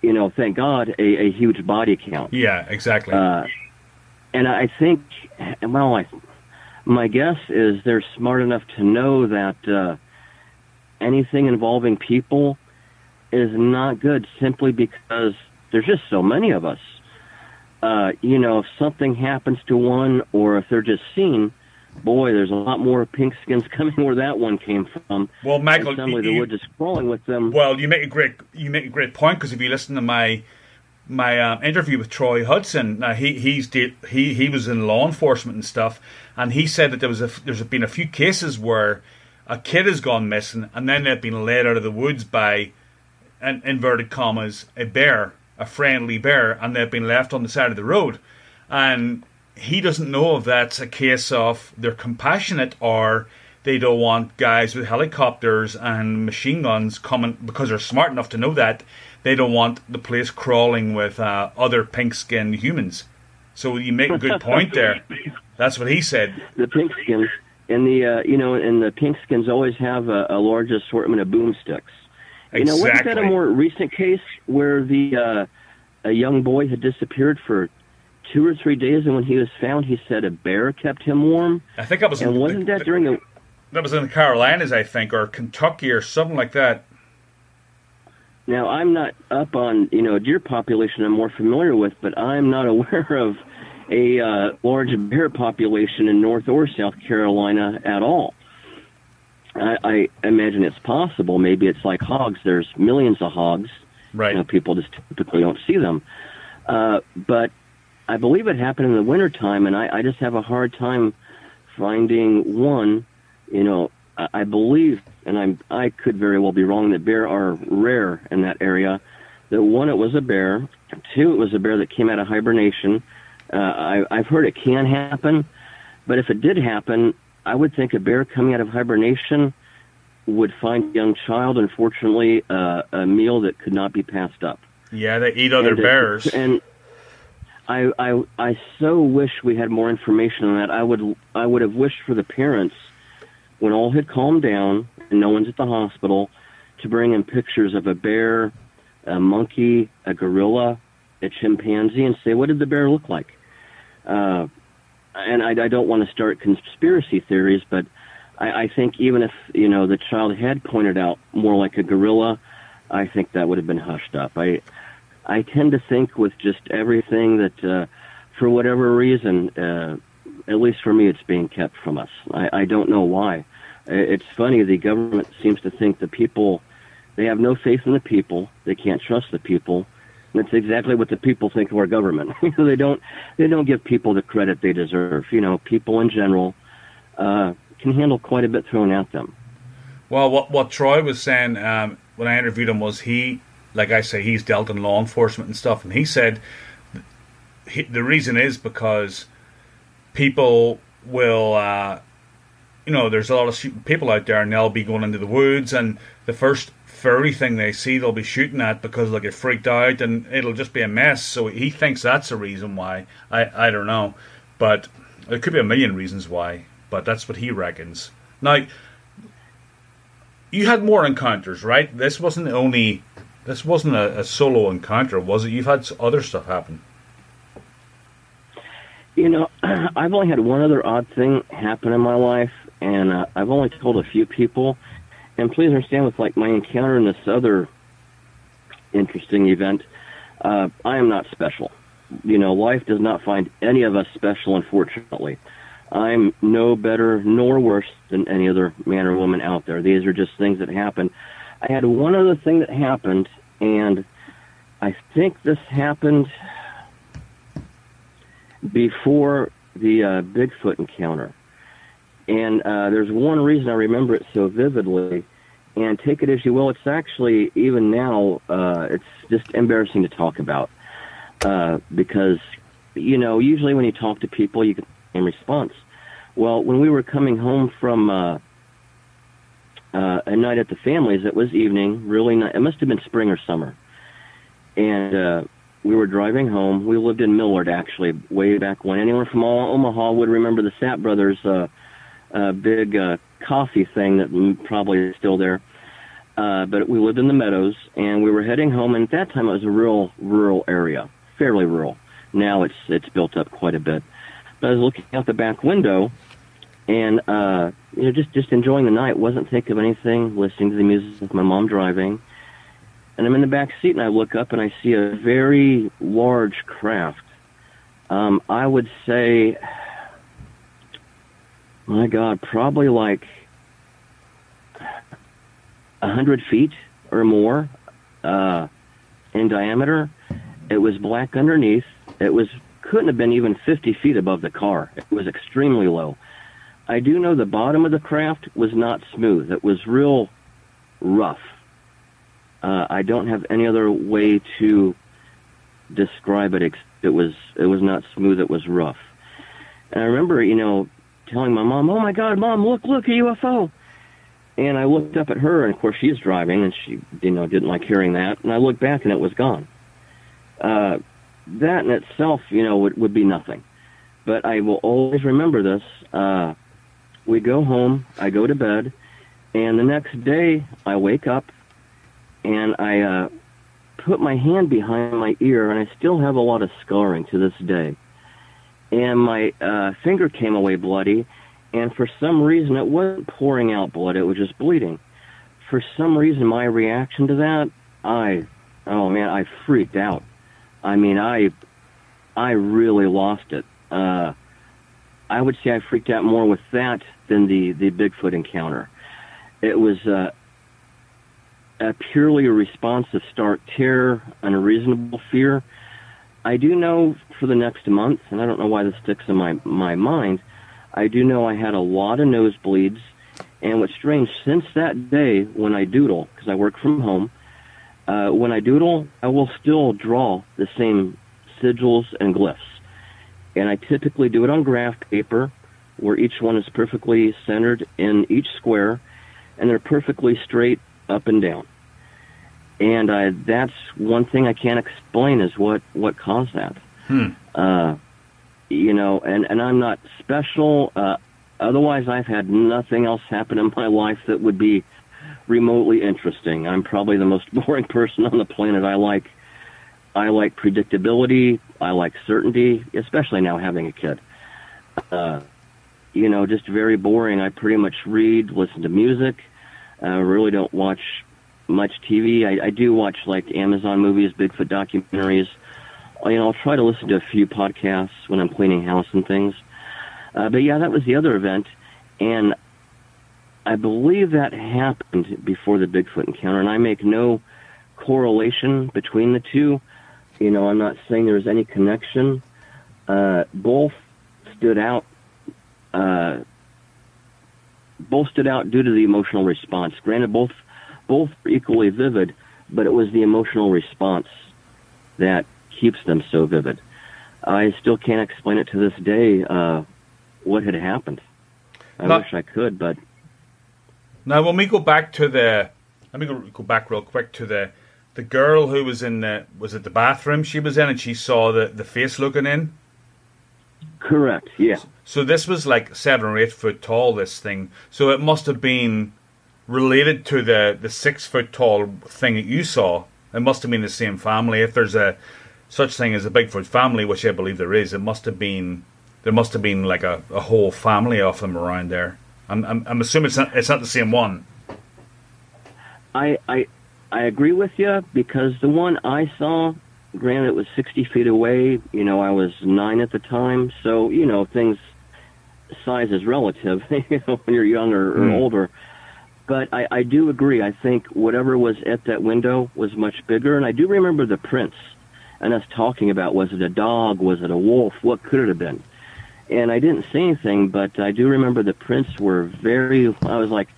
you know, thank God, a huge body count. Yeah, exactly. And I think, well, my guess is they're smart enough to know that anything involving people is not good, simply because there's just so many of us. You know, if something happens to one, or if they're just seen, boy, there's a lot more pink skins coming where that one came from. Well, Michael, suddenly the wood just crawling with them. Well, you make a great point, because if you listen to my interview with Troy Hudson, now he was in law enforcement and stuff, and he said that there's been a few cases where a kid has gone missing, and then they've been led out of the woods by, in inverted commas, a friendly bear, and they've been left on the side of the road. And he doesn't know if that's a case of they're compassionate, or they don't want guys with helicopters and machine guns coming, because they're smart enough to know that they don't want the place crawling with other pink-skinned humans. So you make a good point there. That's what he said. The pink skins, and the you know, and the pink skins always have a large assortment of boomsticks. You know, wasn't that a more recent case where a young boy had disappeared for 2 or 3 days, and when he was found, he said a bear kept him warm? I think that was. And wasn't that during the? That was in the Carolinas, I think, or Kentucky, or something like that. Now, I'm not up on, you know, deer population I'm more familiar with, but I'm not aware of a large bear population in North or South Carolina at all. I imagine it's possible. Maybe it's like hogs. There's millions of hogs. Right. You know, people just typically don't see them. But I believe it happened in the wintertime, and I just have a hard time finding one. You know, I believe, and I could very well be wrong, that bear are rare in that area. That one, it was a bear. Two, it was a bear that came out of hibernation. I've heard it can happen, but if it did happen, I would think a bear coming out of hibernation would find a young child, unfortunately, a meal that could not be passed up. Yeah, they eat other bears. And I so wish we had more information on that. I would have wished for the parents, when all had calmed down and no one's at the hospital, to bring in pictures of a bear, a monkey, a gorilla, a chimpanzee, and say, what did the bear look like? And I don't want to start conspiracy theories, but I think even if, you know, the child had pointed out more like a gorilla, I think that would have been hushed up. I tend to think with just everything that, for whatever reason, at least for me, it's being kept from us. I don't know why. It's funny, the government seems to think the people, they have no faith in the people, they can't trust the people. And that's exactly what the people think of our government. They don't give people the credit they deserve. You know, people in general can handle quite a bit thrown at them. Well, what Troy was saying when I interviewed him was like I say, he's dealt in law enforcement and stuff, and he said the reason is because people will, you know, there's a lot of shooting people out there, and they'll be going into the woods, and the first furry thing they see, they'll be shooting at because they'll get freaked out, and it'll just be a mess. So he thinks that's the reason why. I don't know, but there could be a million reasons why, but that's what he reckons. Now, you had more encounters, right? This wasn't a solo encounter, was it? You've had other stuff happen. You know, I've only had one other odd thing happen in my life, and I've only told a few people. And please understand, with like my encounter in this other interesting event, I am not special. You know, life does not find any of us special, unfortunately. I'm no better nor worse than any other man or woman out there. These are just things that happen. I had one other thing that happened, and I think this happened before the Bigfoot encounter. And there's one reason I remember it so vividly, and take it as you will, it's actually, even now, it's just embarrassing to talk about. Because, you know, usually when you talk to people, you get the same response. Well, when we were coming home from a night at the family's, it was evening, really nice. It must have been spring or summer. And we were driving home. We lived in Millard, actually, way back when. Anyone from Omaha would remember the Sapp Brothers big coffee thing that probably is still there. But we lived in the meadows, and we were heading home. And at that time, it was a real rural area, fairly rural. Now it's built up quite a bit. But I was looking out the back window, and you know, just enjoying the night. Wasn't thinking of anything. Listening to the music with my mom driving. And I'm in the back seat, and I look up, and I see a very large craft. I would say, my God, probably like 100 feet or more in diameter. It was black underneath. It couldn't have been even 50 feet above the car. It was extremely low. I do know the bottom of the craft was not smooth. It was real rough. I don't have any other way to describe it. It was not smooth. It was rough. And I remember, you know, telling my mom, "Oh my God, Mom, look, a UFO!" And I looked up at her, and of course she's driving, and she, you know, didn't like hearing that. And I looked back, and it was gone. That in itself, you know, would be nothing. But I will always remember this. We go home, I go to bed, and the next day I wake up, and I put my hand behind my ear, and I still have a lot of scarring to this day. And my finger came away bloody, and for some reason it wasn't pouring out blood, it was just bleeding. For some reason, my reaction to that, I freaked out. I mean, I really lost it. I would say I freaked out more with that than the Bigfoot encounter. It was purely a response of stark terror, unreasonable fear. I do know for the next month, and I don't know why this sticks in my mind, I do know I had a lot of nosebleeds, and what's strange, since that day when I doodle, because I work from home, when I doodle, I will still draw the same sigils and glyphs. And I typically do it on graph paper, where each one is perfectly centered in each square, and they're perfectly straight up and down. And that's one thing I can't explain is what caused that. You know, and I'm not special. Otherwise, I've had nothing else happen in my life that would be remotely interesting. I'm probably the most boring person on the planet. I like predictability. I like certainty, especially now having a kid. You know, just very boring. I pretty much read, listen to music. Really don't watch much TV. I do watch like Amazon movies, Bigfoot documentaries. You know, I'll try to listen to a few podcasts when I'm cleaning house and things. But yeah, that was the other event, and I believe that happened before the Bigfoot encounter, and I make no correlation between the two. You know, I'm not saying there's any connection. Both stood out. Both stood out due to the emotional response. Granted, both were equally vivid, but it was the emotional response that keeps them so vivid. I still can't explain it to this day what had happened. I wish I could, but... Now, when we go back to let me go back real quick to the girl who was in was it the bathroom she was in, and she saw the face looking in? Correct, yeah. So this was like 7 or 8 foot tall, this thing. So it must have been related to the 6 foot tall thing that you saw. It must have been the same family. If there's such thing as a Bigfoot family, which I believe there is, there must have been like a whole family of them around there. I'm assuming it's not the same one. I agree with you, because the one I saw, granted it was 60 feet away, you know, I was 9 at the time, so, you know, things size is relative, when you're younger or older. But I do agree. I think whatever was at that window was much bigger. And I do remember the prints and us talking about, was it a dog? Was it a wolf? What could it have been? And I didn't say anything, but I do remember the prints were I was like,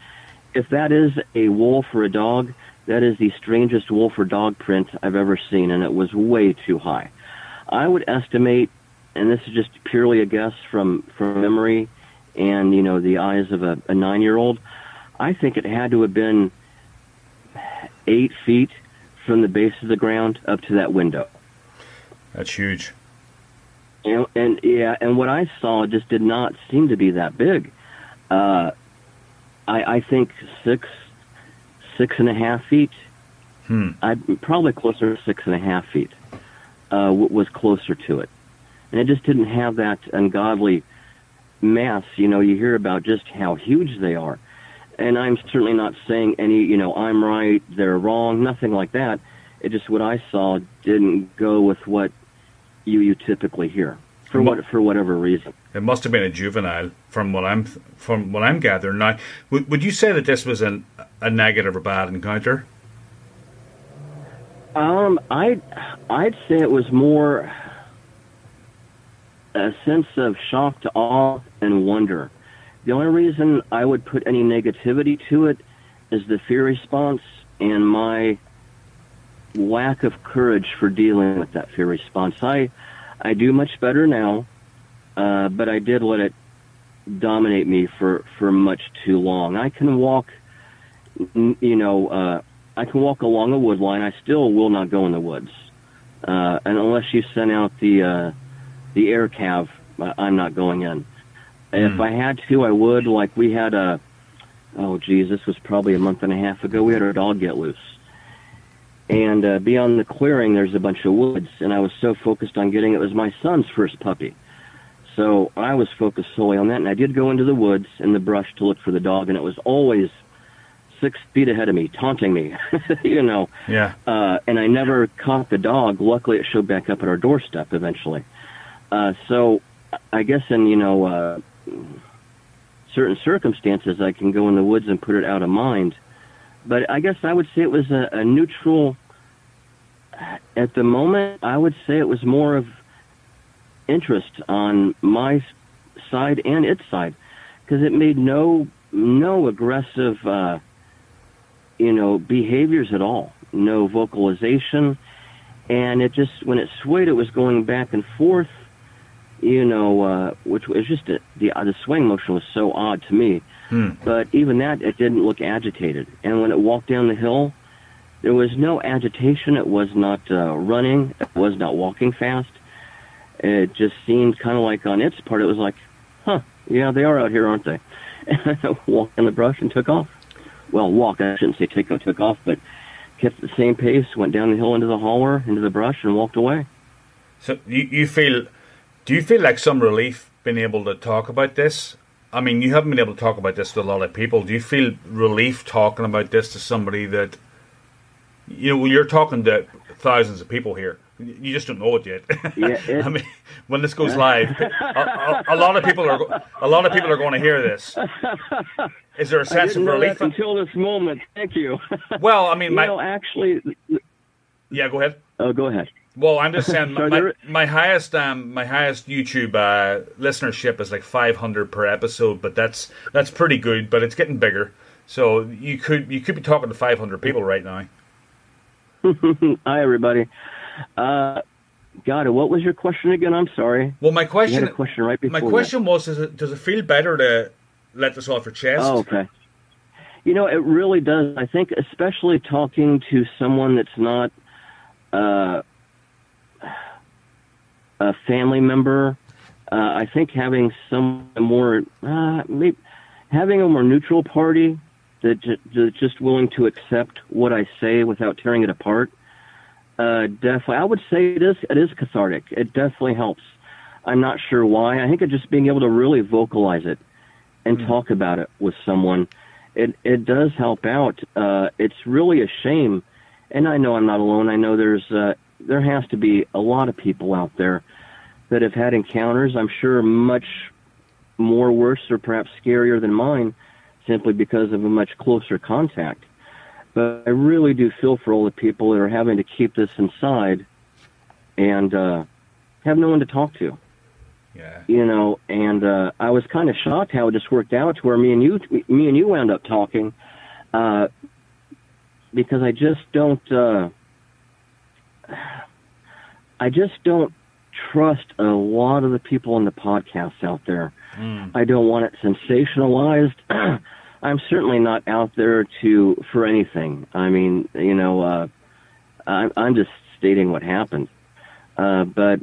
if that is a wolf or a dog, that is the strangest wolf or dog print I've ever seen, and it was way too high. I would estimate, and this is just purely a guess from memory and, the eyes of a 9-year-old, I think it had to have been 8 feet from the base of the ground up to that window. That's huge. And what I saw just did not seem to be that big. I think 6.5 feet. I'd probably closer to 6.5 feet. Was closer to it, and it just didn't have that ungodly mass. You hear about just how huge they are, and I'm certainly not saying any. I'm right, they're wrong, nothing like that. It just what I saw didn't go with what you typically hear for whatever reason. It must have been a juvenile, from what I'm gathering. Now, would you say that this was a negative or bad encounter? I'd say it was more a sense of shock to awe and wonder. The only reason I would put any negativity to it is the fear response and my lack of courage for dealing with that fear response. I do much better now, but I did let it dominate me for much too long. I can walk, I can walk along a wood line. I still will not go in the woods, and unless you send out the air cav, I'm not going in. If I had to, I would. Like we had this was probably a month and a half ago. We had our dog get loose. And beyond the clearing, there's a bunch of woods, and I was so focused on it was my son's first puppy. So I was focused solely on that, and I did go into the woods in the brush to look for the dog, and it was always 6 feet ahead of me, taunting me, Yeah. And I never caught the dog. Luckily, it showed back up at our doorstep eventually. So I guess in, certain circumstances, I can go in the woods and put it out of mind. But I guess I would say it was a neutral. At the moment, I would say it was more of interest on my side and its side, because it made no aggressive, behaviors at all. No vocalization, and it just when it swayed, it was going back and forth. Which was just the swing motion was so odd to me. But even that, it didn't look agitated. And when it walked down the hill, there was no agitation. It was not running. It was not walking fast. It just seemed kind of like on its part, it was like, yeah, they are out here, aren't they? And I walked in the brush and took off. Well, I shouldn't say took off, but kept the same pace, went down the hill into the holler, into the brush, and walked away. So do you feel like some relief being able to talk about this? I mean, you haven't been able to talk about this to a lot of people. Do you feel relief talking about this to somebody that, when you're talking to thousands of people here, you just don't know it yet. Yeah, I mean, when this goes live, a lot of people are going to hear this. Is there a sense of relief until this moment? Thank you. Well, I mean, actually. Yeah, go ahead. Oh, go ahead. Well, I'm just saying my highest YouTube listenership is like 500 per episode, but that's pretty good. But it's getting bigger, so you could be talking to 500 people right now. Hi, everybody. What was your question again? I'm sorry. Well, my question. You had a question right before. My question was: does it feel better to let this off your chest? Oh, okay. It really does. I think, especially talking to someone that's not a family member, I think having having a more neutral party that's just willing to accept what I say without tearing it apart, definitely, I would say it is cathartic. It definitely helps. I'm not sure why. I think it's just being able to really vocalize it and talk about it with someone. It does help out. It's really a shame, and I know I'm not alone. I know there has to be a lot of people out there that have had encounters. I'm sure much more worse or perhaps scarier than mine simply because of a much closer contact. But I really do feel for all the people that are having to keep this inside and have no one to talk to. Yeah. You know, and I was kind of shocked how it just worked out to where me and you wound up talking, because I just don't trust a lot of the people in the podcasts out there. I don't want it sensationalized. I'm certainly not out there for anything. I mean, you know, I'm just stating what happened. But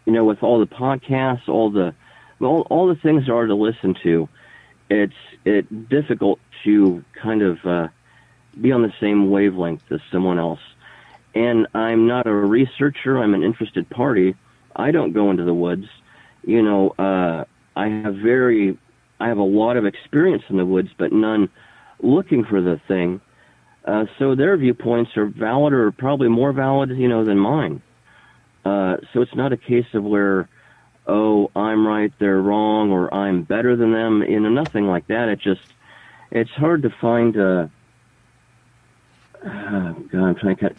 you know, with all the podcasts, all the things there are to listen to, it's difficult to kind of be on the same wavelength as someone else. And I'm not a researcher. I'm an interested party. I don't go into the woods. You know, I have a lot of experience in the woods, but none looking for the thing. So their viewpoints are valid, or probably more valid, you know, than mine. So it's not a case of where, oh, I'm right, they're wrong, or I'm better than them. You know, nothing like that. It's hard to find. God, I'm trying to cut.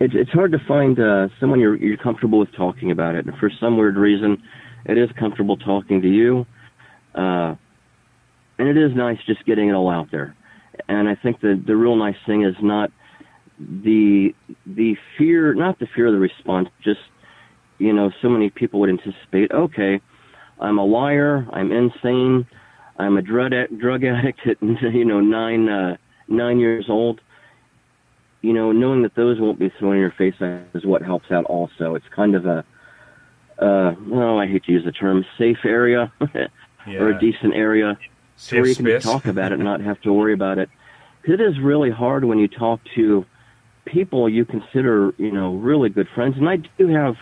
It's hard to find someone you're comfortable with talking about it. And for some weird reason, it is comfortable talking to you, and it is nice just getting it all out there. And I think the real nice thing is not the fear, not the fear of the response, just, you know, so many people would anticipate, okay, I'm a liar, I'm insane, I'm a drug addict at, you know, 9 years old. You know, knowing that those won't be thrown in your face is what helps out also. It's kind of I hate to use the term, safe area, or a decent area safe where you space. can talk about it and not have to worry about it. It is really hard when you talk to people you consider, you know, really good friends. And I do have,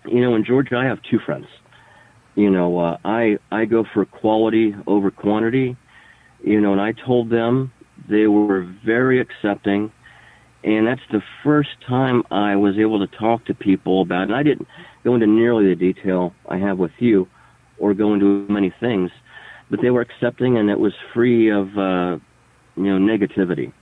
you know, in Georgia, I have two friends. You know, I go for quality over quantity, you know, and I told them, they were very accepting. And that's the first time I was able to talk to people about it. And I didn't go into nearly the detail I have with you or go into many things, but they were accepting, and it was free of, you know, negativity.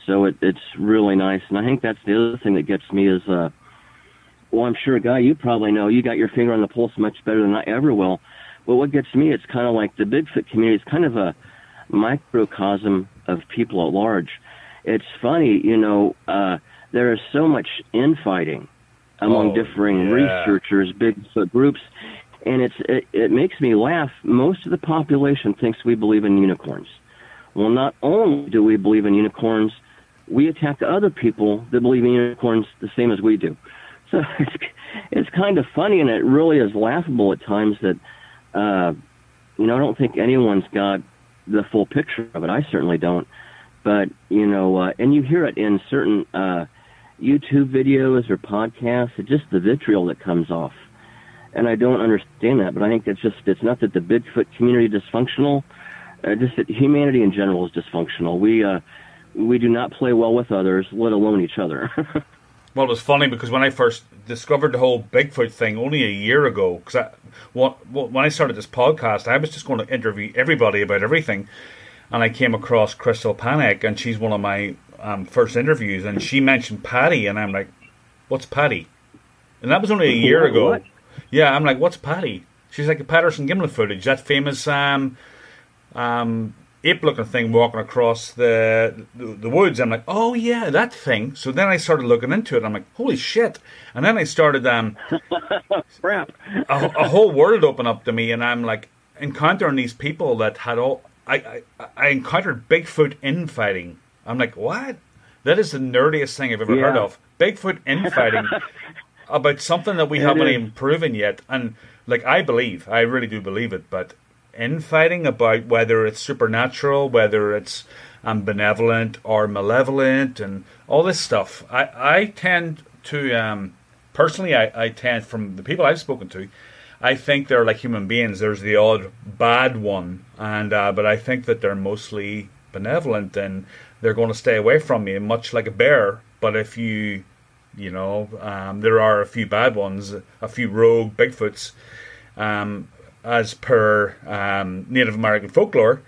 So it's really nice. And I think that's the other thing that gets me is, well, I'm sure, Guy, you probably know, you got your finger on the pulse much better than I ever will. But what gets me, it's kind of like the Bigfoot community. It's kind of a microcosm of people at large. It's funny, you know, there is so much infighting among differing researchers, Bigfoot groups, and it makes me laugh. Most of the population thinks we believe in unicorns. Well, not only do we believe in unicorns, we attack other people that believe in unicorns the same as we do. So it's kind of funny, and it really is laughable at times that, you know, I don't think anyone's got the full picture of it. I certainly don't. But, you know, and you hear it in certain YouTube videos or podcasts, it's just the vitriol that comes off. And I don't understand that, but I think it's not that the Bigfoot community is dysfunctional, just that humanity in general is dysfunctional. We do not play well with others, let alone each other. Well, it was funny because when I first discovered the whole Bigfoot thing only a year ago, because when I started this podcast, I was just going to interview everybody about everything, and I came across Crystal Panic, and she's one of my first interviews, and she mentioned Patty, and I'm like, what's Patty? And that was only a year ago. What? Yeah, I'm like, what's Patty? She's like the Patterson Gimlin footage, that famous ape-looking thing walking across the woods. I'm like, oh yeah, that thing. So then I started looking into it. I'm like, holy shit! And then I started crap. a whole world opened up to me, and I'm like encountering these people that had all. I encountered Bigfoot infighting. I'm like, what? That is the nerdiest thing I've ever heard of. Bigfoot infighting about something that we haven't even proven yet. And like, I really do believe it, but infighting about whether it's supernatural, whether it's benevolent or malevolent, and all this stuff. I tend to, personally, I tend, from the people I've spoken to, I think they're like human beings. There's the odd bad one, and but I think that they're mostly benevolent, and they're going to stay away from you, much like a bear. But if you know, there are a few bad ones, a few rogue Bigfoots. as per Native American folklore,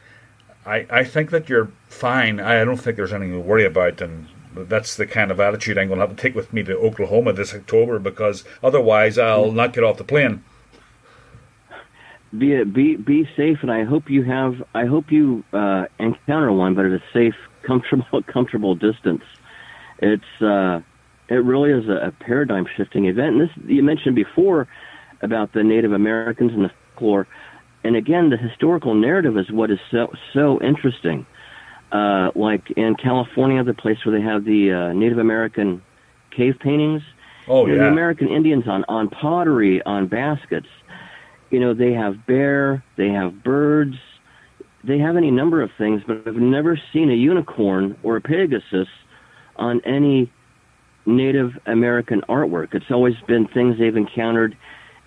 I think that you're fine. I don't think there's anything to worry about, and that's the kind of attitude I'm going to have to take with me to Oklahoma this October, because otherwise I'll not get off the plane. Be safe, and I hope you encounter one, but at a safe, comfortable distance. It really is a paradigm shifting event. And this, you mentioned before about the Native Americans and the folklore, and again, the historical narrative is what is so interesting. Like in California, the place where they have the Native American cave paintings. Oh, yeah. The American Indians on pottery, on baskets. They have bear, they have birds, they have any number of things, but I've never seen a unicorn or a Pegasus on any Native American artwork. It's always been things they've encountered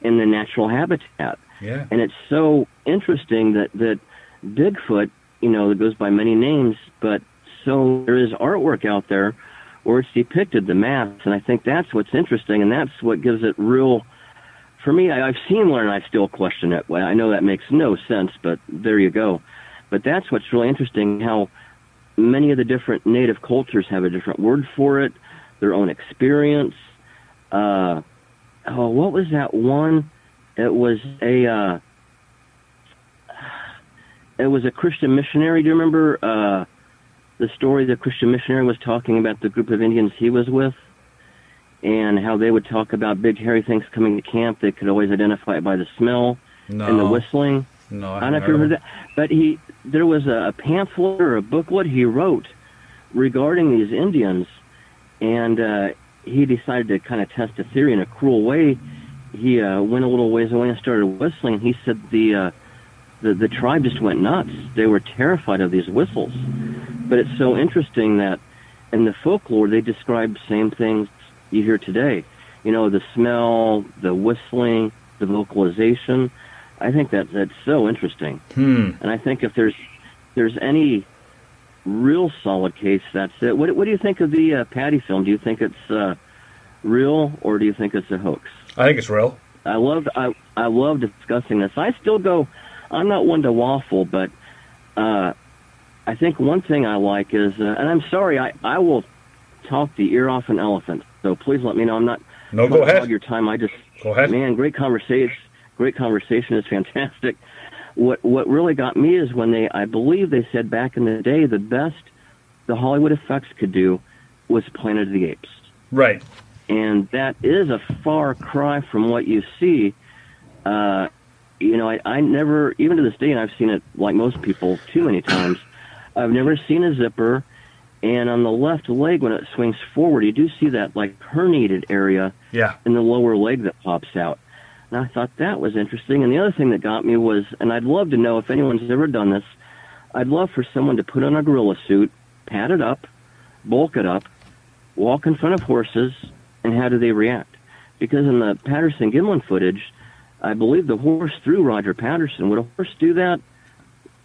in the natural habitat. Yeah. And it's so interesting that Bigfoot, it goes by many names, but so there is artwork out there where it's depicted, the masks, and I think that's what's interesting, and that's what gives it real. For me, I've seen one and I still question it. Well, I know that makes no sense, but there you go. But that's what's really interesting, how many of the different native cultures have a different word for it, their own experience. What was that one? It was a Christian missionary. Do you remember the story the Christian missionary was talking about the group of Indians he was with? And how they would talk about big hairy things coming to camp. They could always identify it by the smell and the whistling. No, I don't know if you heard that. But there was a pamphlet or a booklet he wrote regarding these Indians, and he decided to kind of test a theory in a cruel way. He went a little ways away and started whistling. He said the tribe just went nuts. They were terrified of these whistles. But it's so interesting that in the folklore they describe the same things you hear today. The smell, the whistling, the vocalization. I think that's so interesting. And I think if there's any real solid case, that's it. What do you think of the Patty film? Do you think it's real, or do you think it's a hoax? I think it's real. I love discussing this. I still go. I'm not one to waffle, but I think one thing I like is, and I'm sorry, I will talk the ear off an elephant. So please let me know. I'm not. No, go ahead. Hog your time. Go ahead. Man, great conversation. Great conversation is fantastic. What really got me is when I believe they said back in the day, the best the Hollywood effects could do was Planet of the Apes. Right. And that is a far cry from what you see. I never, even to this day, and I've seen it like most people too many times, I've never seen a zipper. And on the left leg, when it swings forward, you do see that like herniated area in the lower leg that pops out. And I thought that was interesting. And the other thing that got me was, and I'd love to know if anyone's ever done this, I'd love for someone to put on a gorilla suit, pad it up, bulk it up, walk in front of horses, and how do they react? Because in the Patterson-Gimlin footage, I believe the horse threw Roger Patterson. Would a horse do that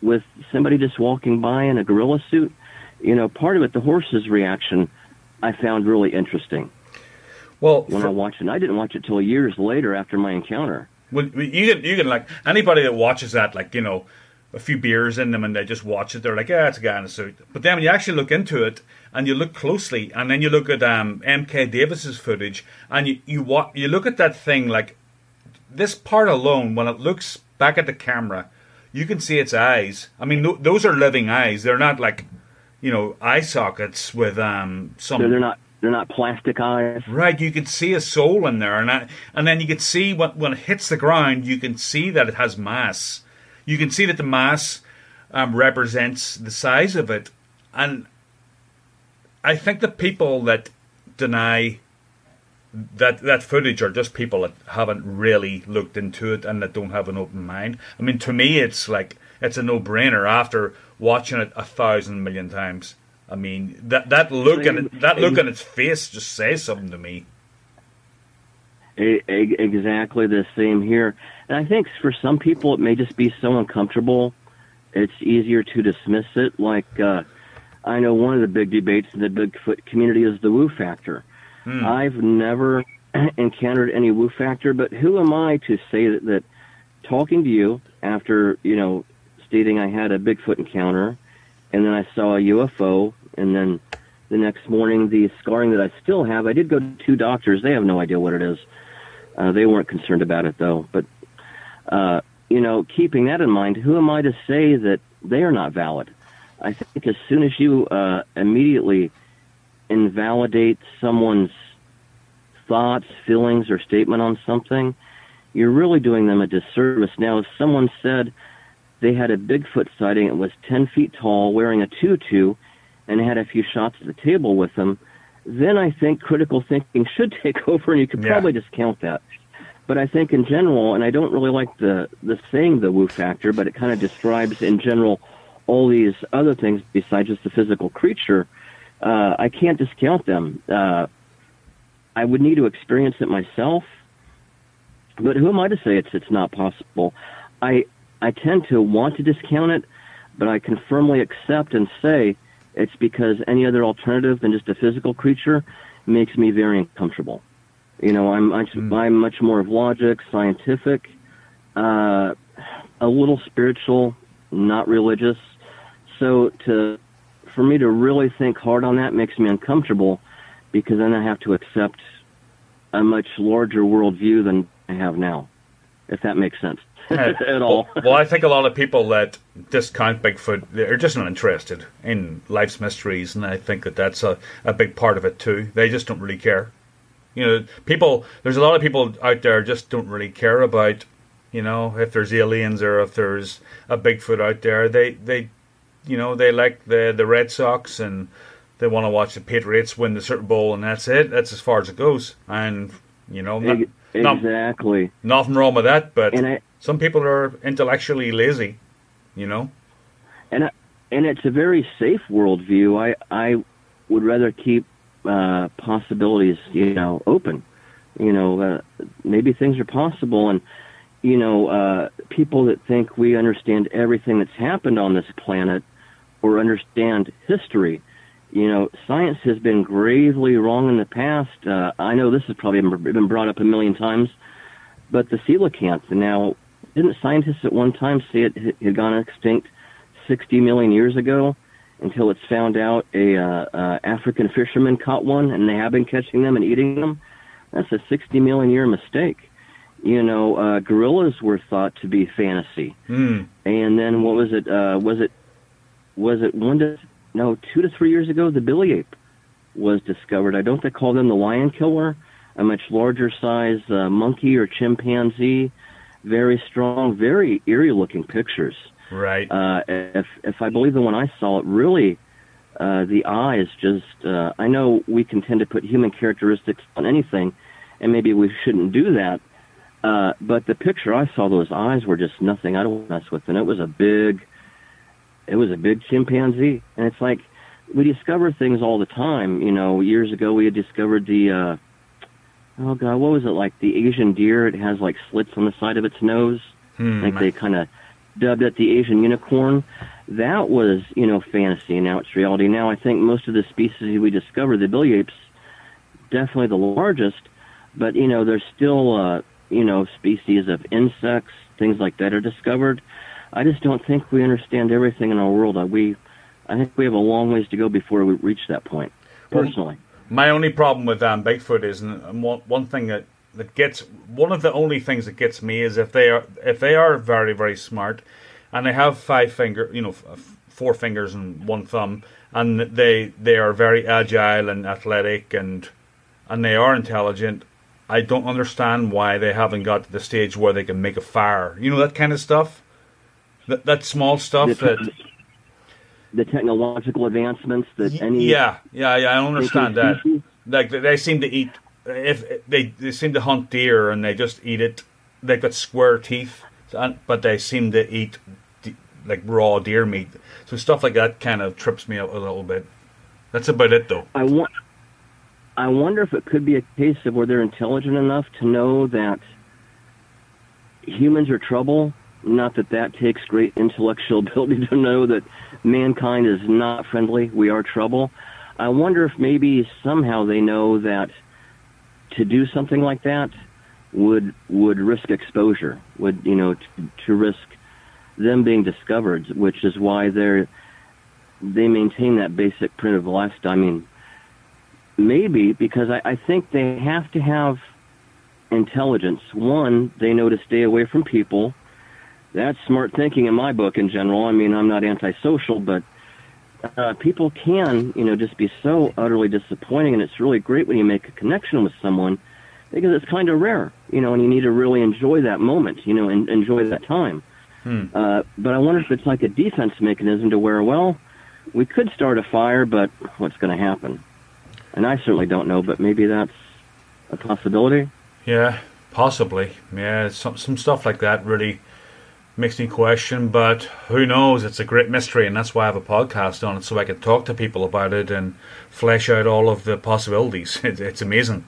with somebody just walking by in a gorilla suit? Part of it, the horse's reaction, I found really interesting. Well, when I watched it, and I didn't watch it till years later after my encounter. Well, you can like anybody that watches that, like a few beers in them, and they just watch it. They're like, yeah, it's a guy in a suit. But then when you actually look into it and you look closely, and then you look at M.K. Davis's footage, and you look at that thing, like this part alone, when it looks back at the camera, you can see its eyes. I mean, those are living eyes. They're not like eye sockets with some. They're not plastic eyes. Right, you can see a soul in there, and then you can see when it hits the ground, you can see that it has mass. You can see that the mass represents the size of it, and I think the people that deny that footage are just people that haven't really looked into it and that don't have an open mind. I mean, to me, it's a no-brainer after watching it 1,000 million times. I mean, that look in its face just says something to me. Exactly the same here. And I think for some people it may just be so uncomfortable, it's easier to dismiss it. Like, I know one of the big debates in the Bigfoot community is the woo factor. I've never encountered any woo factor, but who am I to say that talking to you after, stating I had a Bigfoot encounter, and then I saw a UFO, and then the next morning, the scarring that I still have, I did go to 2 doctors. They have no idea what it is. They weren't concerned about it, though. But, keeping that in mind, who am I to say that they are not valid? I think as soon as you immediately invalidate someone's thoughts, feelings, or statement on something, you're really doing them a disservice. Now, if someone said they had a Bigfoot sighting, it was 10 feet tall, wearing a tutu, and had a few shots at the table with them, then I think critical thinking should take over, and you could probably discount that. But I think in general, and I don't really like the saying the woo factor, but it kind of describes in general all these other things besides just the physical creature. I can't discount them. I would need to experience it myself, but who am I to say it's not possible? I tend to want to discount it, but I can firmly accept and say it's because any other alternative than just a physical creature makes me very uncomfortable. I'm much more of logic, scientific, a little spiritual, not religious. So for me to really think hard on that makes me uncomfortable, because then I have to accept a much larger worldview than I have now, if that makes sense at all. Well, I think a lot of people that discount Bigfoot, they're just not interested in life's mysteries, and I think that's a big part of it too. They just don't really care. There's a lot of people out there just don't really care about, if there's aliens or if there's a Bigfoot out there. They like the Red Sox, and they want to watch the Patriots win the Super Bowl, and that's it. That's as far as it goes. And, exactly. Nothing wrong with that, but some people are intellectually lazy, And it's a very safe worldview. I would rather keep possibilities, open. Maybe things are possible, and people that think we understand everything that's happened on this planet or understand history. Science has been gravely wrong in the past. I know this has probably been brought up a million times, but the coelacanth. Now, didn't scientists at one time say it had gone extinct 60 million years ago, until it's found out a African fisherman caught one, and they have been catching them and eating them? That's a 60 million year mistake. Gorillas were thought to be fantasy. And then what was it? Was it 2 to 3 years ago, the billy ape was discovered. I don't they call them the lion killer? A much larger size monkey or chimpanzee, very strong, very eerie looking pictures. Right. If I believe the one I saw, it really, the eyes just, I know we can tend to put human characteristics on anything, and maybe we shouldn't do that, but the picture I saw, those eyes were just nothing I don't mess with, and it was a big chimpanzee. And it's like, we discover things all the time. Years ago we had discovered the, what was it, like the Asian deer? It has like slits on the side of its nose. They kind of dubbed it the Asian unicorn. That was, fantasy, and now it's reality. Now I think most of the species we discovered, the billy apes, definitely the largest, but, there's still, species of insects, things like that are discovered. I just don't think we understand everything in our world. I think we have a long ways to go before we reach that point, personally. My only problem with Bigfoot is, and one thing that gets, one of the only things that gets me is if they are very, very smart, and they have 4 fingers and 1 thumb, and they are very agile and athletic, and they are intelligent. I don't understand why they haven't got to the stage where they can make a fire. That kind of stuff. That small stuff the technological advancements that any I understand that. Like they seem to eat, if they seem to hunt deer and they just eat it. They've got square teeth, but they seem to eat like raw deer meat. So stuff like that kind of trips me out a little bit. That's about it, though. I wonder if it could be a case of where they're intelligent enough to know that humans are trouble. Not that takes great intellectual ability to know that mankind is not friendly. We are trouble. I wonder if maybe somehow they know that to do something like that, would risk exposure, would to risk them being discovered, which is why they maintain that basic primitive lifestyle. I mean, maybe because I think they have to have intelligence. One, they know to stay away from people. That's smart thinking in my book in general. I mean, I'm not antisocial, but people can, just be so utterly disappointing, and it's really great when you make a connection with someone because it's kind of rare, and you need to really enjoy that moment, and enjoy that time. But I wonder if it's like a defense mechanism to where, well, we could start a fire, but what's going to happen? And I certainly don't know, but maybe that's a possibility. Yeah, possibly. Yeah, some stuff like that really makes me question, but who knows? It's a great mystery, and that's why I have a podcast on it, so I can talk to people about it and flesh out all of the possibilities. It's amazing.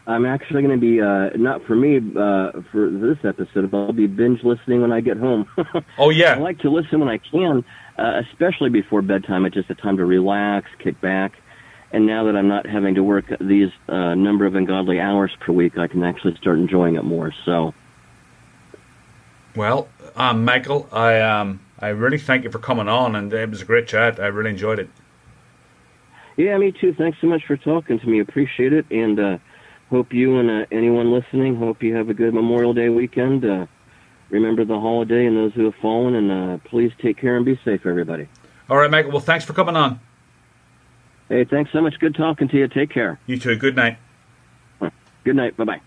I'm actually going to be, not for me, for this episode, but I'll be binge listening when I get home. Oh, yeah. I like to listen when I can, especially before bedtime. It's just a time to relax, kick back. And now that I'm not having to work these number of ungodly hours per week, I can actually start enjoying it more. So, well, Michael, I really thank you for coming on, and it was a great chat. I really enjoyed it. Yeah, me too. Thanks so much for talking to me. Appreciate it, and hope you and anyone listening, hope you have a good Memorial Day weekend. Remember the holiday and those who have fallen, and please take care and be safe, everybody. All right, Michael. Well, thanks for coming on. Hey, thanks so much. Good talking to you. Take care. You too. Good night. Good night. Bye-bye.